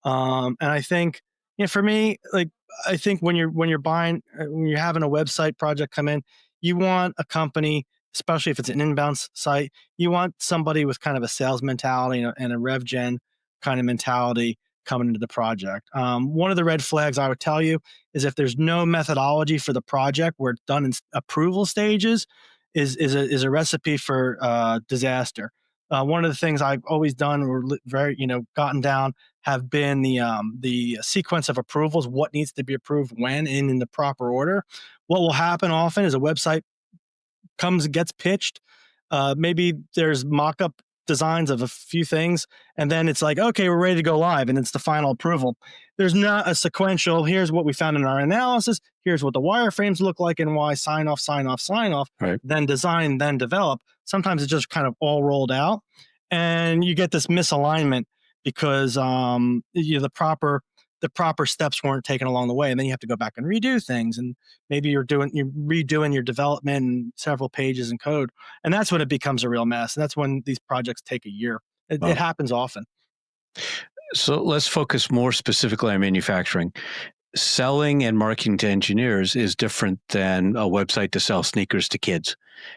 And I think, for me, like, I think when you're buying, when you're having a website project come in, you want a company, especially if it's an inbound site, you want somebody with kind of a sales mentality and a rev gen kind of mentality coming into the project. One of the red flags I would tell you is if there's no methodology for the project where it's done in approval stages, is a recipe for disaster. One of the things I've always done or gotten down have been the sequence of approvals, what needs to be approved when and in the proper order. What will happen often is a website gets pitched. Maybe there's mock-up designs of a few things, and then it's like, okay, we're ready to go live, and it's the final approval. There's not a sequential, here's what we found in our analysis, here's what the wireframes look like and why, sign off, then design, then develop. Sometimes it's just kind of all rolled out, and you get this misalignment because the proper steps weren't taken along the way, and then you have to go back and redo things, and maybe you're redoing your development and several pages in code, and that's when it becomes a real mess, and that's when these projects take a year. It happens often. So let's focus more specifically on manufacturing. Selling and marketing to engineers is different than a website to sell sneakers to kids.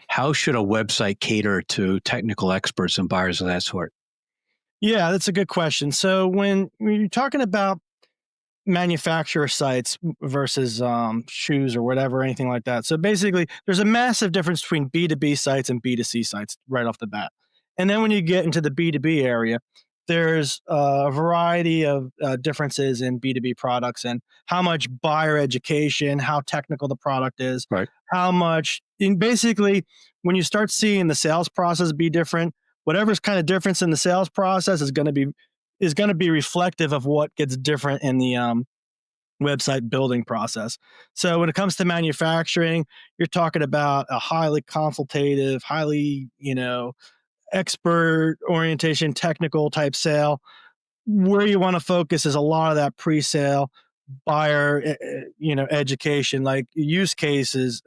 How should a website cater to technical experts and buyers of that sort? Yeah, that's a good question. So when you're talking about manufacturer sites versus shoes or whatever, anything like that. So basically, there's a massive difference between B2B sites and B2C sites right off the bat. And then when you get into the B2B area, there's a variety of differences in B2B products and how much buyer education, how technical the product is, Right. how much, and basically, when you start seeing the sales process be different, whatever's kind of difference in the sales process is going to be reflective of what gets different in the website building process. So when it comes to manufacturing, you're talking about a highly consultative, highly, expert orientation, technical type sale. Where you want to focus is a lot of that pre-sale buyer, education, like use cases,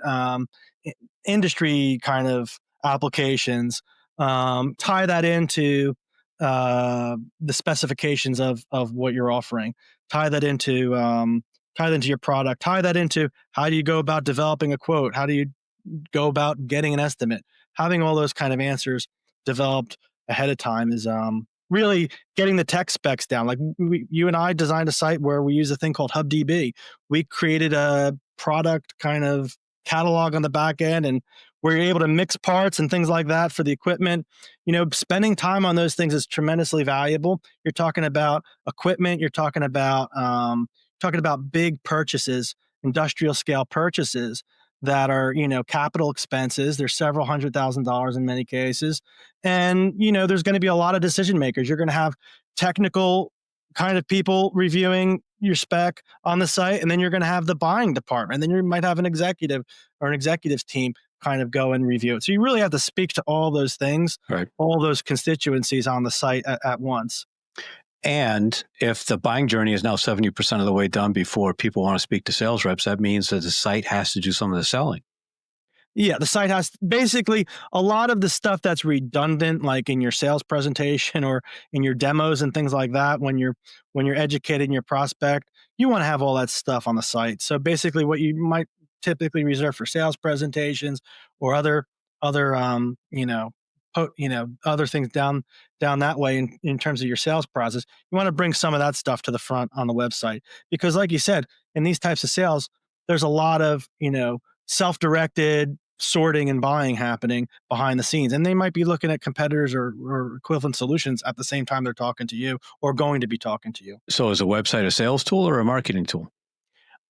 industry kind of applications. Tie that into the specifications of what you're offering. Tie that into your product. Tie that into how do you go about developing a quote? How do you go about getting an estimate? Having all those kind of answers developed ahead of time is really getting the tech specs down. Like you and I designed a site where we use a thing called HubDB. We created a product kind of catalog on the back end, and we're able to mix parts and things like that for the equipment. Spending time on those things is tremendously valuable. You're talking about equipment. You're talking about big purchases, industrial scale purchases that are, capital expenses. There's several $100,000 in many cases. And, there's going to be a lot of decision makers. You're going to have technical kind of people reviewing your spec on the site, and then you're going to have the buying department. And then you might have an executive or an executives team kind of go and review it. So you really have to speak to all those things, right, all those constituencies on the site at once. And if the buying journey is now 70% of the way done before people want to speak to sales reps, that means that the site has to do some of the selling. Yeah, the site has basically a lot of the stuff that's redundant, like in your sales presentation or in your demos and things like that. When you're educating your prospect, you want to have all that stuff on the site. So basically, what you might typically reserve for sales presentations or other other things down that way in terms of your sales process, you want to bring some of that stuff to the front on the website, because like you said, in these types of sales, there's a lot of self-directed sorting and buying happening behind the scenes, and they might be looking at competitors or equivalent solutions at the same time they're talking to you or going to be talking to you. So is a website a sales tool or a marketing tool?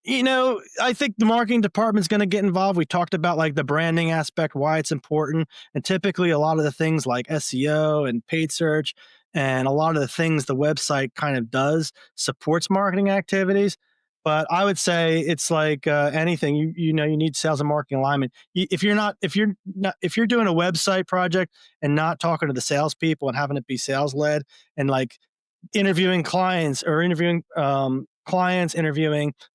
I think the marketing department's going to get involved. We talked about like the branding aspect, why it's important. And typically a lot of the things like SEO and paid search and a lot of the things the website kind of does supports marketing activities. But I would say it's like anything, you need sales and marketing alignment. If you're doing a website project and not talking to the salespeople and having it be sales led and like interviewing clients or interviewing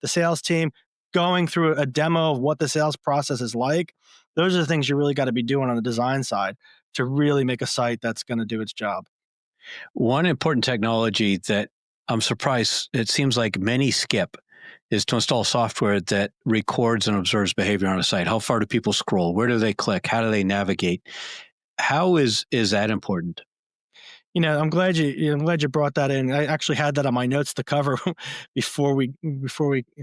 the sales team, going through a demo of what the sales process is like, those are the things you really got to be doing on the design side to really make a site that's going to do its job. One important technology that I'm surprised it seems like many skip is to install software that records and observes behavior on a site. How far do people scroll? Where do they click? How do they navigate? How is that important? I'm glad you brought that in. I actually had that on my notes to cover before we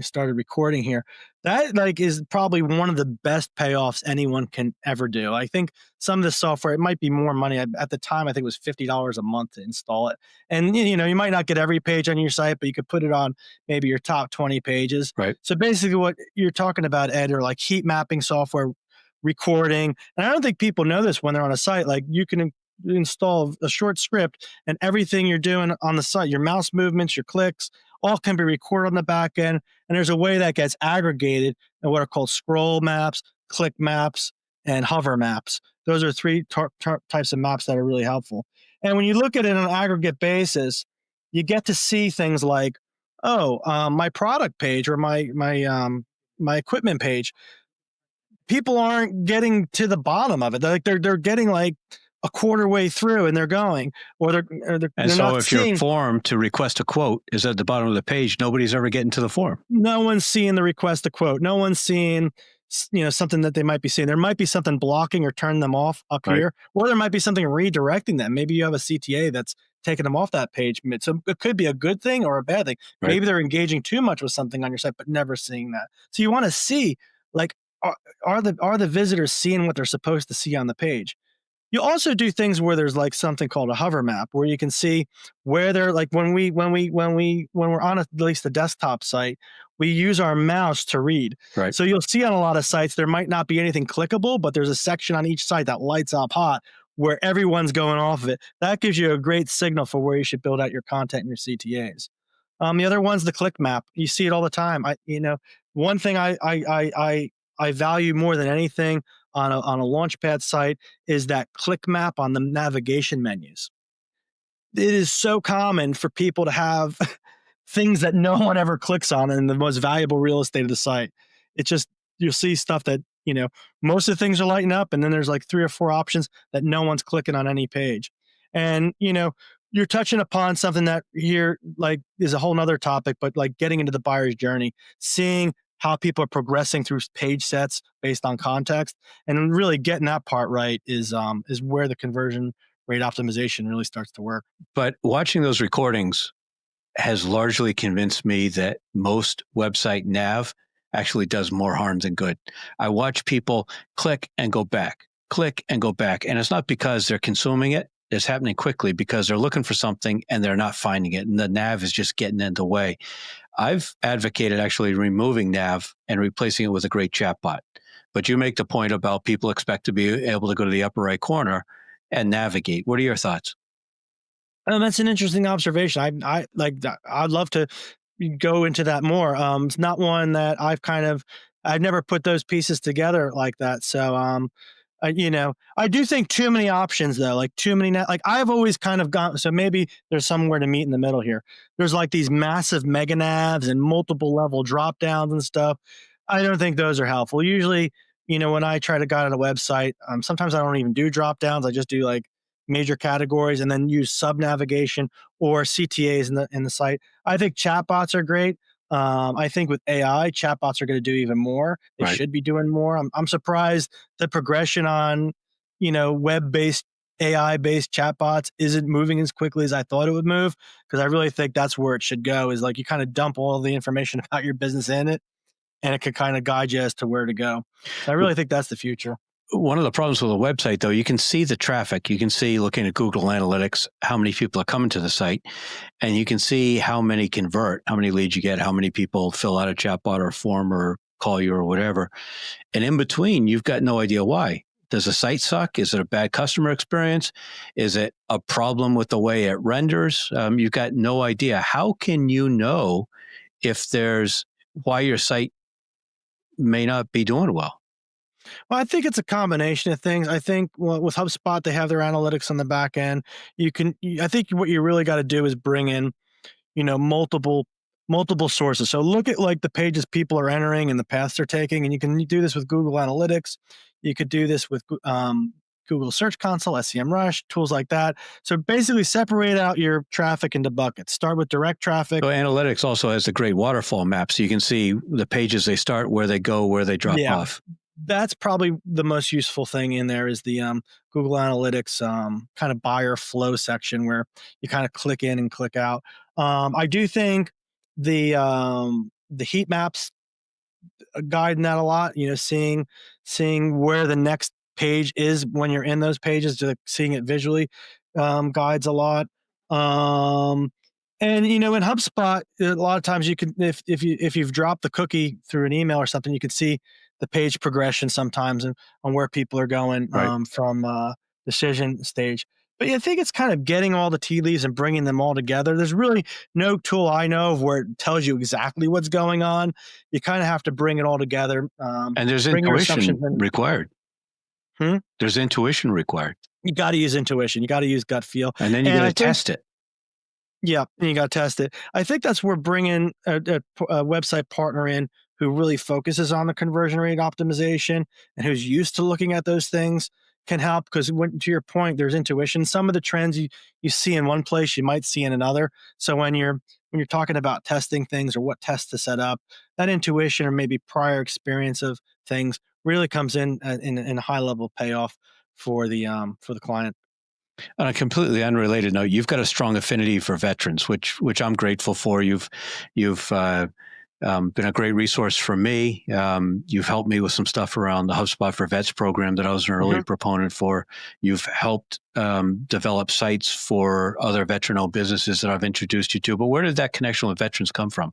started recording here. That is probably one of the best payoffs anyone can ever do. I think some of the software, it might be more money. At the time, I think it was $50 a month to install it. And you might not get every page on your site, but you could put it on maybe your top 20 pages. Right. So basically what you're talking about, Ed, are like heat mapping software, recording. And I don't think people know this when they're on a site. Like you can install a short script and everything you're doing on the site, your mouse movements, your clicks, all can be recorded on the back end. And there's a way that gets aggregated in what are called scroll maps, click maps, and hover maps. Those are three types of maps that are really helpful. And when you look at it on an aggregate basis, you get to see things like, my product page or my equipment page, people aren't getting to the bottom of it. They're getting like a quarter way through and they're going, and so if your form to request a quote is at the bottom of the page, nobody's ever getting to the form. No one's seeing the request a quote. No one's seeing, something that they might be seeing. There might be something blocking or turning them off up here, or there might be something redirecting them. Maybe you have a CTA that's taking them off that page. So it could be a good thing or a bad thing. Right. Maybe they're engaging too much with something on your site, but never seeing that. So you want to see, like, are the visitors seeing what they're supposed to see on the page? You also do things where there's like something called a hover map, where you can see where they're like when we're on at least the desktop site, we use our mouse to read. Right. So you'll see on a lot of sites there might not be anything clickable, but there's a section on each site that lights up hot where everyone's going off of it. That gives you a great signal for where you should build out your content and your CTAs. The other one's the click map. You see it all the time. One thing I value more than anything on a Launchpad site is that click map on the navigation menus. It is so common for people to have things that no one ever clicks on in the most valuable real estate of the site. It's just, you'll see stuff that, most of the things are lighting up, and then there's like 3 or 4 options that no one's clicking on any page. And, you're touching upon something that here like is a whole nother topic, but like getting into the buyer's journey, seeing how people are progressing through page sets based on context, and really getting that part right is where the conversion rate optimization really starts to work. But watching those recordings has largely convinced me that most website nav actually does more harm than good. I watch people click and go back, and it's not because they're consuming it. It's happening quickly because they're looking for something and they're not finding it, and the nav is just getting in the way. I've advocated actually removing nav and replacing it with a great chatbot. But you make the point about people expect to be able to go to the upper right corner and navigate. What are your thoughts? That's an interesting observation. I'd love to go into that more. It's not one that I've never put those pieces together like that. So, I do think too many options though, like too many, like I've always kind of gone, so maybe there's somewhere to meet in the middle here. There's like these massive mega navs and multiple level drop downs and stuff. I don't think those are helpful. Usually, when I try to guide on a website, sometimes I don't even do drop downs. I just do like major categories and then use sub navigation or CTAs in the site. I think chatbots are great. I think with AI, chatbots are going to do even more. They Right. should be doing more. I'm surprised the progression on, web-based, AI-based chatbots isn't moving as quickly as I thought it would move, because I really think that's where it should go, is like you kind of dump all the information about your business in it, and it could kind of guide you as to where to go. So I really think that's the future. One of the problems with a website, though, you can see the traffic. You can see, looking at Google Analytics, how many people are coming to the site, and you can see how many convert, how many leads you get, how many people fill out a chatbot or form or call you or whatever. And in between, you've got no idea why. Does the site suck? Is it a bad customer experience? Is it a problem with the way it renders? You've got no idea. How can you know if there's why your site may not be doing well? Well, I think it's a combination of things. I think with HubSpot, they have their analytics on the back end. I think what you really got to do is bring in, multiple sources. So look at like the pages people are entering and the paths they're taking, and you can do this with Google Analytics. You could do this with Google Search Console, SEMrush, tools like that. So basically separate out your traffic into buckets. Start with direct traffic. So analytics also has a great waterfall map, so you can see the pages they start, where they go, where they drop off. That's probably the most useful thing in there, is the Google Analytics kind of buyer flow section, where you kind of click in and click out. I do think the heat maps guide in that a lot. Seeing where the next page is when you're in those pages, just seeing it visually guides a lot. And in HubSpot, a lot of times you can, if you've dropped the cookie through an email or something, you can see the page progression sometimes and on where people are going from decision stage. But I think it's kind of getting all the tea leaves and bringing them all together. There's really no tool I know of where it tells you exactly what's going on. You kind of have to bring it all together. And there's intuition required. There's intuition required. You got to use intuition. You got to use gut feel. And then you got to test it. Yeah, and you got to test it. I think that's where bringing a website partner in who really focuses on the conversion rate optimization and who's used to looking at those things can help, because to your point, there's intuition. Some of the trends you see in one place, you might see in another. So when you're talking about testing things or what tests to set up, that intuition or maybe prior experience of things really comes in a high level payoff for the client. On a completely unrelated note, you've got a strong affinity for veterans, which I'm grateful for. You've been a great resource for me. You've helped me with some stuff around the HubSpot for Vets program that I was an early proponent for. You've helped develop sites for other veteran-owned businesses that I've introduced you to. But where did that connection with veterans come from?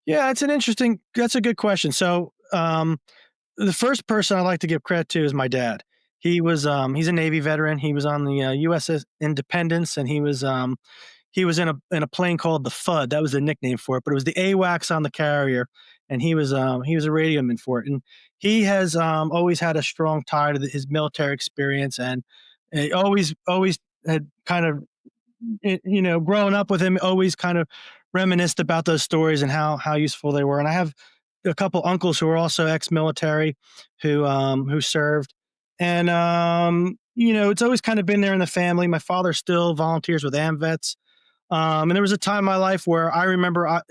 Yeah, that's a good question. So the first person I'd like to give credit to is my dad. He's a Navy veteran. He was on the USS Independence, and he was in a plane called the FUD. That was the nickname for it, but it was the AWACS on the carrier, and he was a radioman for it. And he has always had a strong tie to his military experience, and he always had kind of, growing up with him, always kind of reminisced about those stories and how useful they were. And I have a couple uncles who are also ex-military who served, and it's always kind of been there in the family. My father still volunteers with AMVETS. And there was a time in my life where I remember, I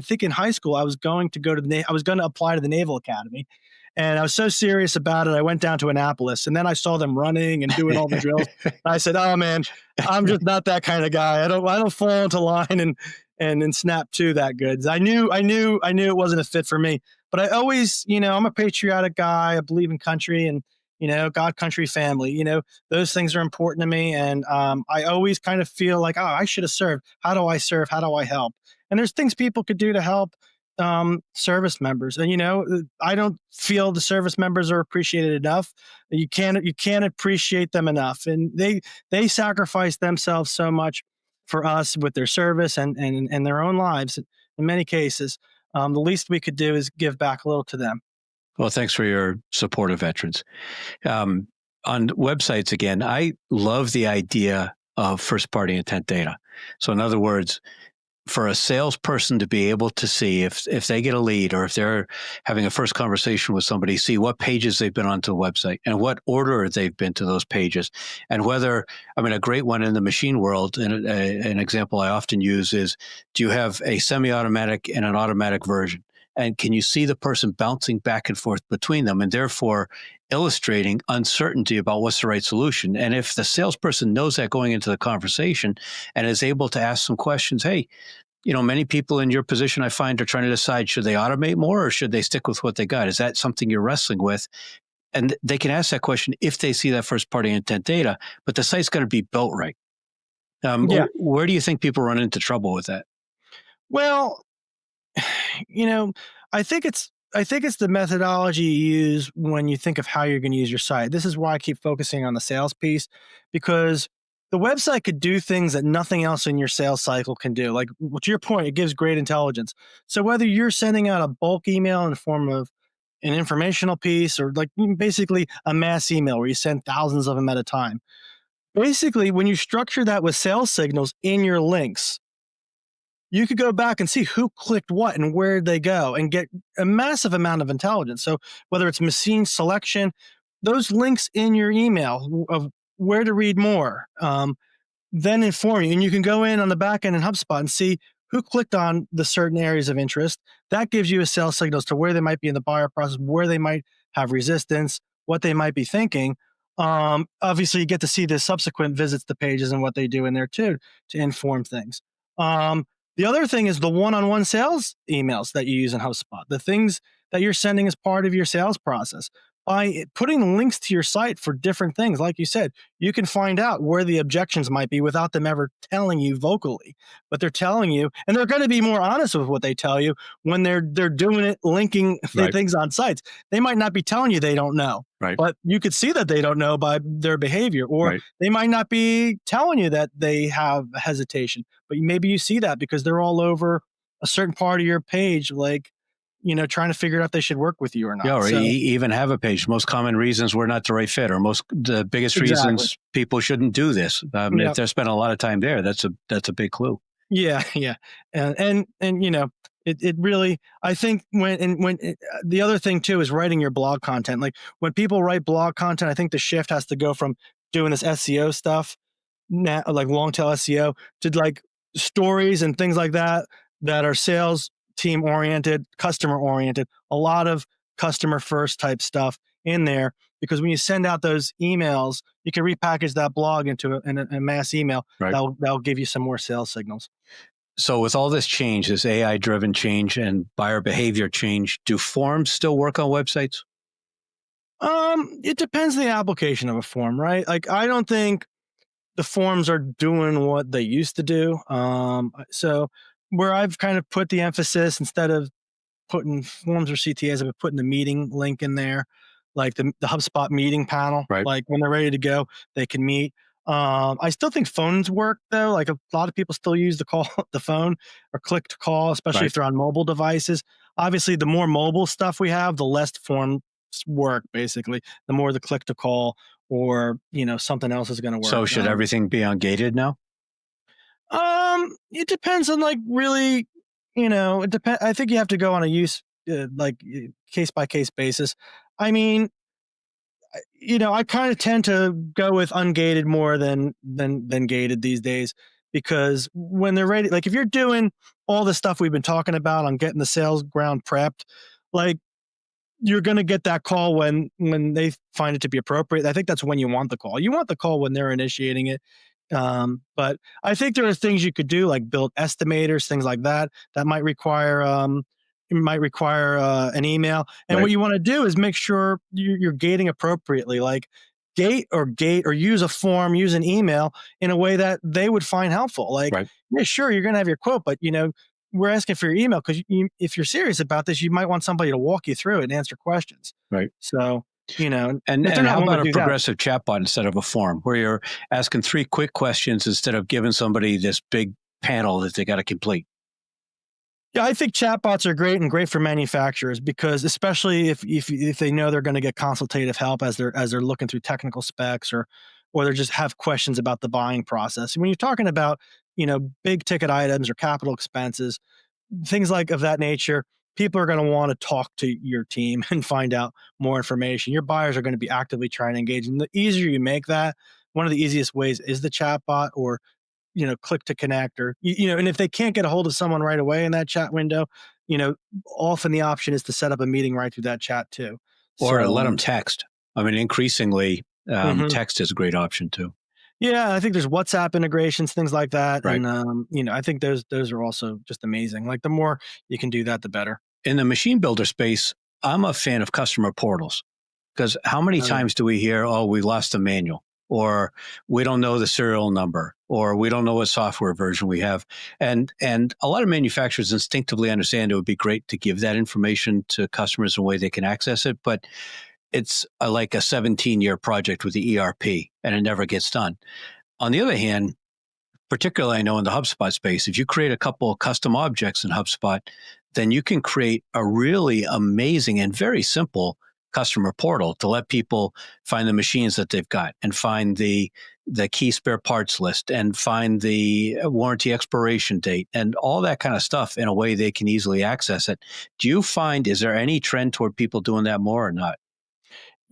think in high school, I was going to apply to the Naval Academy. And I was so serious about it. I went down to Annapolis, and then I saw them running and doing all the drills. I said, "Oh man, I'm just not that kind of guy. I don't fall into line and snap to that good." I knew it wasn't a fit for me. But I always, I'm a patriotic guy. I believe in country and, God, country, family. Those things are important to me. And I always kind of feel like, oh, I should have served. How do I serve? How do I help? And there's things people could do to help service members. And, I don't feel the service members are appreciated enough. You can't appreciate them enough. And they sacrifice themselves so much for us with their service and their own lives in many cases. The least we could do is give back a little to them. Well, thanks for your support of veterans. On websites, again, I love the idea of first-party intent data. So in other words, for a salesperson to be able to see if they get a lead or if they're having a first conversation with somebody, see what pages they've been onto the website and what order they've been to those pages. And whether, a great one in the machine world, and an example I often use is, do you have a semi-automatic and an automatic version? And can you see the person bouncing back and forth between them, and therefore illustrating uncertainty about what's the right solution? And if the salesperson knows that going into the conversation and is able to ask some questions, hey, many people in your position I find are trying to decide, should they automate more or should they stick with what they got? Is that something you're wrestling with? And they can ask that question if they see that first party intent data, but the site's going to be built right. Where do you think people run into trouble with that? Well, I think it's the methodology you use when you think of how you're going to use your site. This is why I keep focusing on the sales piece, because the website could do things that nothing else in your sales cycle can do. Like, to your point, it gives great intelligence. So whether you're sending out a bulk email in the form of an informational piece or like basically a mass email where you send thousands of them at a time, basically when you structure that with sales signals in your links, you could go back and see who clicked what and where did they go and get a massive amount of intelligence. So whether it's machine selection, those links in your email of where to read more, then inform you. And you can go in on the back end in HubSpot and see who clicked on the certain areas of interest. That gives you a sales signal as to where they might be in the buyer process, where they might have resistance, what they might be thinking. Obviously, you get to see the subsequent visits to pages and what they do in there too to inform things. The other thing is the one-on-one sales emails that you use in HubSpot, the things that you're sending as part of your sales process. By putting links to your site for different things, like you said, you can find out where the objections might be without them ever telling you vocally. But they're telling you, and they're going to be more honest with what they tell you when they're doing it, linking things on sites. They might not be telling you they don't know, but you could see that they don't know by their behavior, or they might not be telling you that they have hesitation, but maybe you see that because they're all over a certain part of your page, like, trying to figure out if they should work with you or not. Yeah, or even have a page. Most common reasons we're not the right fit, or the biggest reasons people shouldn't do this. If they're spending a lot of time there, that's a big clue. Yeah. And it really, I think the other thing too is writing your blog content. Like when people write blog content, I think the shift has to go from doing this SEO stuff, like long tail SEO, to like stories and things like that are sales team oriented, customer oriented, a lot of customer first type stuff in there, because when you send out those emails, you can repackage that blog into a mass email. Right. That'll give you some more sales signals. So with all this change, this AI-driven change and buyer behavior change, do forms still work on websites? It depends on the application of a form, right? Like, I don't think the forms are doing what they used to do. So where I've kind of put the emphasis, instead of putting forms or CTAs, I've been putting the meeting link in there, like the HubSpot meeting panel. Right. Like, when they're ready to go, they can meet. I still think phones work though. Like, a lot of people still use the phone or click to call, especially if they're on mobile devices. Obviously, the more mobile stuff we have, the less forms work. Basically, the more the click to call or something else is going to work. So should everything be ungated now? It depends on, like, really, it depends. I think you have to go on a case by case basis. I mean, I kind of tend to go with ungated more than gated these days, because when they're ready, like if you're doing all the stuff we've been talking about on getting the sales ground prepped, like, you're going to get that call when they find it to be appropriate. I think that's when you want the call. You want the call when they're initiating it. But I think there are things you could do, like build estimators, things like that, that might require an email. And what you want to do is make sure you're gating appropriately, like gate or use a form, use an email in a way that they would find helpful. Like, yeah, sure, you're going to have your quote, but we're asking for your email because if you're serious about this, you might want somebody to walk you through it and answer questions. Right. So, and how about a progressive chatbot instead of a form, where you're asking 3 quick questions instead of giving somebody this big panel that they got to complete? Yeah, I think chatbots are great, and great for manufacturers, because especially if they know they're going to get consultative help as they're looking through technical specs, or they just have questions about the buying process. When you're talking about big ticket items or capital expenses, things like of that nature, people are going to want to talk to your team and find out more information. Your buyers are going to be actively trying to engage, and the easier you make that, one of the easiest ways is the chatbot, or click to connect, or and if they can't get a hold of someone right away in that chat window, often the option is to set up a meeting right through that chat too, or let them text. I mean, increasingly, text is a great option too. Yeah, I think there's WhatsApp integrations, things like that. Right. And, I think those are also just amazing. Like, the more you can do that, the better. In the machine builder space, I'm a fan of customer portals, because how many times do we hear, oh, we lost the manual, or we don't know the serial number, or we don't know what software version we have. And a lot of manufacturers instinctively understand it would be great to give that information to customers in a way they can access it, but it's like a 17-year project with the ERP, and it never gets done. On the other hand, particularly I know in the HubSpot space, if you create a couple of custom objects in HubSpot, then you can create a really amazing and very simple customer portal to let people find the machines that they've got, and find the key spare parts list, and find the warranty expiration date, and all that kind of stuff in a way they can easily access it. Is there any trend toward people doing that more or not?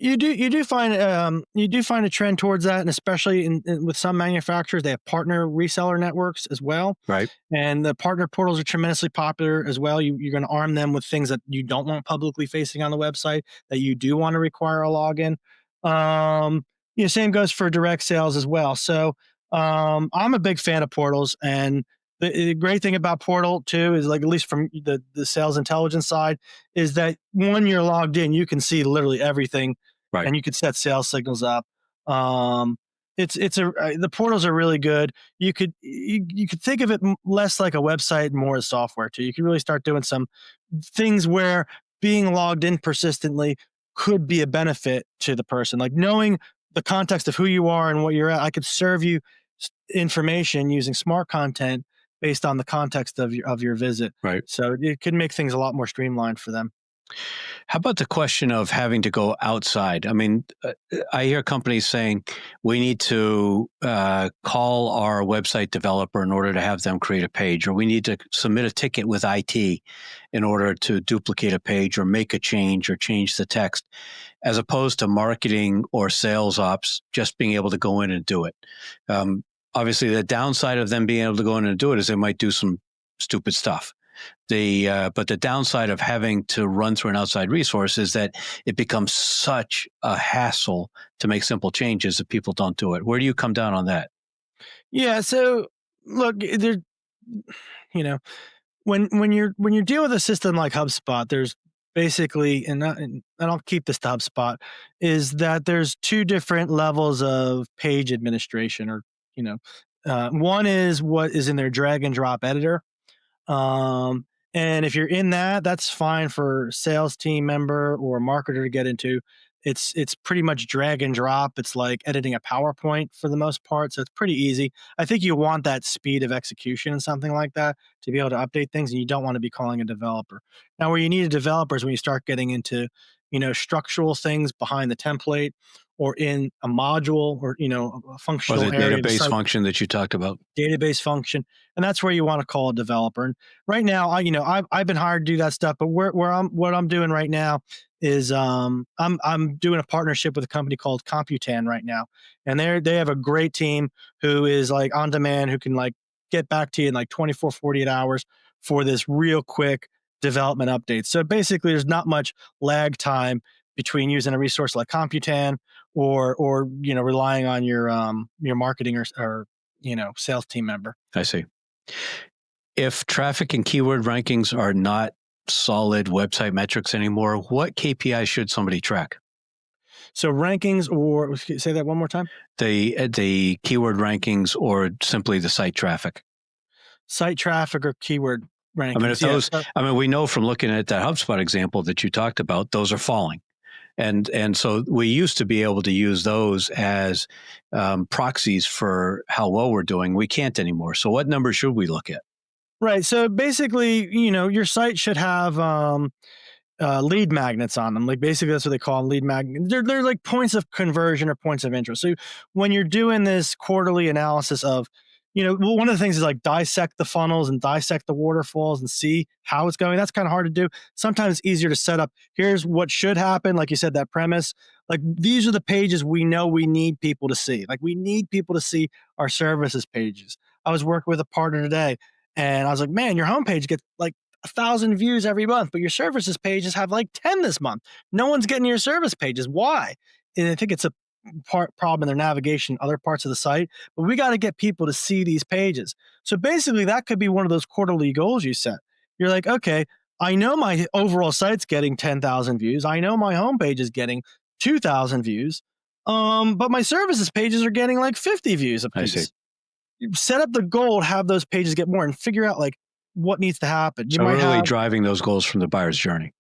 You do find a trend towards that, and especially with some manufacturers, they have partner reseller networks as well. Right. And the partner portals are tremendously popular as well. You're going to arm them with things that you don't want publicly facing on the website, that you do want to require a login. Same goes for direct sales as well. So I'm a big fan of portals, and the great thing about portal too is, like, at least from the sales intelligence side, is that when you're logged in, you can see literally everything. Right. And you could set sales signals up. The portals are really good. You could think of it less like a website, more as software too. You can really start doing some things where being logged in persistently could be a benefit to the person. Like, knowing the context of who you are and what you're at, I could serve you information using smart content based on the context of your visit. Right. So it could make things a lot more streamlined for them. How about the question of having to go outside? I mean, I hear companies saying we need to call our website developer in order to have them create a page, or we need to submit a ticket with IT in order to duplicate a page or make a change or change the text, as opposed to marketing or sales ops just being able to go in and do it. Obviously, the downside of them being able to go in and do it is they might do some stupid stuff. But the downside of having to run through an outside resource is that it becomes such a hassle to make simple changes if people don't do it. Where do you come down on that? Yeah. So look, there, when you deal with a system like HubSpot, there's basically, and I'll keep this to HubSpot, is that there's two different levels of page administration, or one is what is in their drag and drop editor. Um, and if you're in that, that's fine for sales team member or marketer to get into. It's pretty much drag and drop. It's like editing a PowerPoint for the most part, so it's pretty easy. I think you want that speed of execution and something like that to be able to update things, and you don't want to be calling a developer. Now, where you need a developer is when you start getting into structural things behind the template, or in a module, or a Or functional the area of the database site, function that you talked about? database function, and that's where you want to call a developer. And right now, I've been hired to do that stuff, but what I'm doing right now is I'm doing a partnership with a company called Computan right now, and they have a great team who is like on demand, who can like get back to you in like 24, 48 hours for this real quick development update. So basically, there's not much lag time between using a resource like Computan or relying on your marketing or sales team member. I see. If traffic and keyword rankings are not solid website metrics anymore, what KPI should somebody track? So rankings, or say that one more time. The keyword rankings, or simply the site traffic? Site traffic or keyword rankings. I mean, if those, we know from looking at that HubSpot example that you talked about, those are falling. And so we used to be able to use those as proxies for how well we're doing. We can't anymore. So what numbers should we look at? Right. So basically, your site should have lead magnets on them. Like basically that's what they call them, lead magnets. They're like points of conversion or points of interest. So when you're doing this quarterly analysis of, one of the things is like dissect the funnels and dissect the waterfalls and see how it's going. That's kind of hard to do. Sometimes it's easier to set up. Here's what should happen. Like you said, that premise, like these are the pages we know we need people to see. Like we need people to see our services pages. I was working with a partner today and I was like, man, your homepage gets like 1,000 views every month, but your services pages have like 10 this month. No one's getting your service pages. Why? And I think it's a problem in their navigation, other parts of the site, but we got to get people to see these pages. So basically that could be one of those quarterly goals you set. You're like, okay, I know my overall site's getting 10,000 views. I know my homepage is getting 2,000 views. But my services pages are getting like 50 views a piece. I see. You set up the goal to have those pages get more and figure out like what needs to happen. So really driving those goals from the buyer's journey.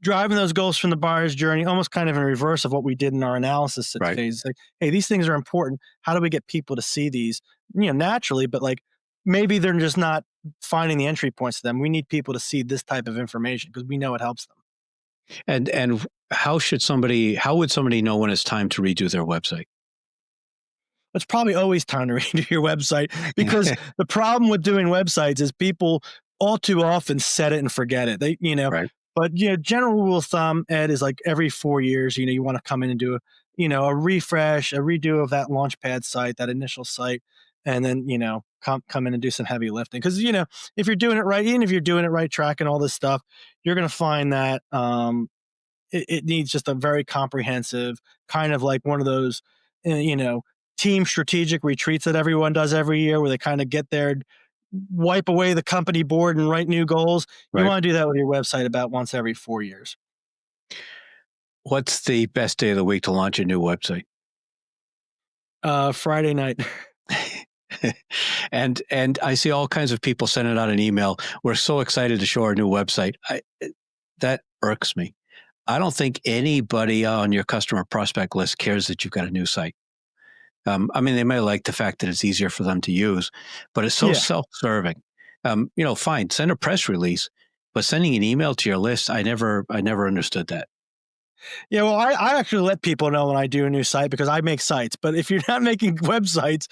Driving those goals from the buyer's journey, almost kind of in reverse of what we did in our analysis phase. Like, hey, these things are important. How do we get people to see these, naturally, but like maybe they're just not finding the entry points to them. We need people to see this type of information because we know it helps them. And how would somebody know when it's time to redo their website? It's probably always time to redo your website, because the problem with doing websites is people all too often set it and forget it. Right. But general rule of thumb, Ed, is like every 4 years, you want to come in and do a refresh, a redo of that Launchpad site, that initial site, and then come in and do some heavy lifting. Because if you're doing it right, even if you're doing it right, tracking all this stuff, you're going to find that it needs just a very comprehensive kind of like one of those team strategic retreats that everyone does every year, where they kind of get there, wipe away the company board and write new goals. Right. You want to do that with your website about once every 4 years. What's the best day of the week to launch a new website? Friday night. And I see all kinds of people sending out an email. We're so excited to show our new website. That irks me. I don't think anybody on your customer prospect list cares that you've got a new site. They may like the fact that it's easier for them to use, but it's so self-serving. Fine, send a press release, but sending an email to your list, I never understood that. Yeah, well, I actually let people know when I do a new site, because I make sites. But if you're not making websites,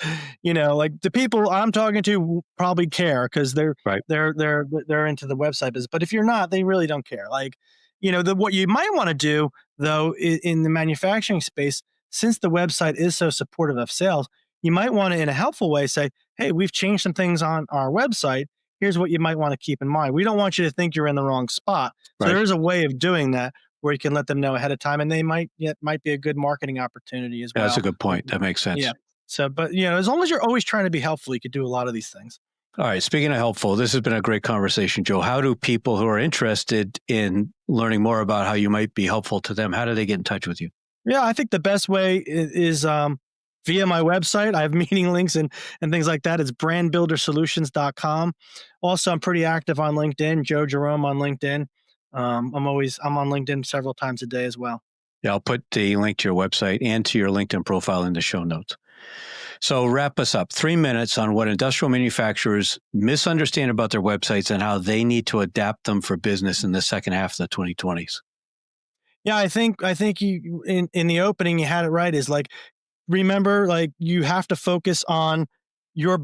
like the people I'm talking to probably care, because they're into the website business. But if you're not, they really don't care. Like, what you might want to do though in the manufacturing space, since the website is so supportive of sales, you might want to, in a helpful way, say, hey, we've changed some things on our website. here's what you might want to keep in mind. We don't want you to think you're in the wrong spot. So Right. there is a way of doing that where you can let them know ahead of time, and they might be a good marketing opportunity as well. That's a good point. That makes sense. Yeah. So, but as long as you're always trying to be helpful, you could do a lot of these things. All right. Speaking of helpful, this has been a great conversation, Joe. How do people who are interested in learning more about how you might be helpful to them, how do they get in touch with you? Yeah, I think the best way is via my website. I have meeting links and things like that. It's brandbuildersolutions.com. Also, I'm pretty active on LinkedIn, Joe Jerome on LinkedIn. I'm on LinkedIn several times a day as well. Yeah, I'll put the link to your website and to your LinkedIn profile in the show notes. So wrap us up. 3 minutes on what industrial manufacturers misunderstand about their websites and how they need to adapt them for business in the second half of the 2020s. Yeah, I think you in the opening you had it right. Is like, remember, like, you have to focus on your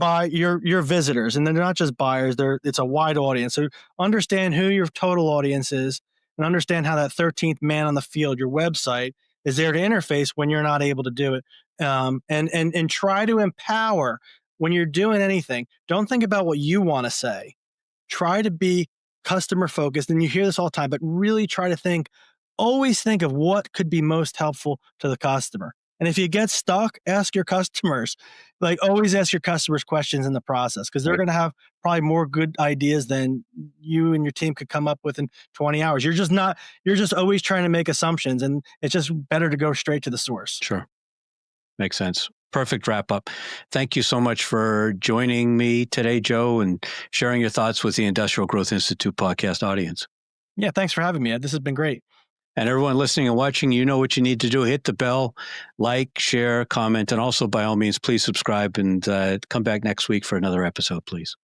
visitors, and they're not just buyers. It's a wide audience. So understand who your total audience is, and understand how that 13th man on the field, your website, is there to interface when you're not able to do it. And try to empower when you're doing anything. Don't think about what you want to say. Try to be customer focused, and you hear this all the time, but really try to always think of what could be most helpful to the customer. And if you get stuck, ask your customers. Like, always ask your customers questions in the process, because they're going to have probably more good ideas than you and your team could come up with in 20 hours. You're just always trying to make assumptions, and it's just better to go straight to the source. Sure. Makes sense. Perfect wrap up. Thank you so much for joining me today, Joe, and sharing your thoughts with the Industrial Growth Institute podcast audience. Yeah, thanks for having me, Ed. This has been great. And everyone listening and watching, you know what you need to do. Hit the bell, like, share, comment, and also, by all means, please subscribe and come back next week for another episode, please.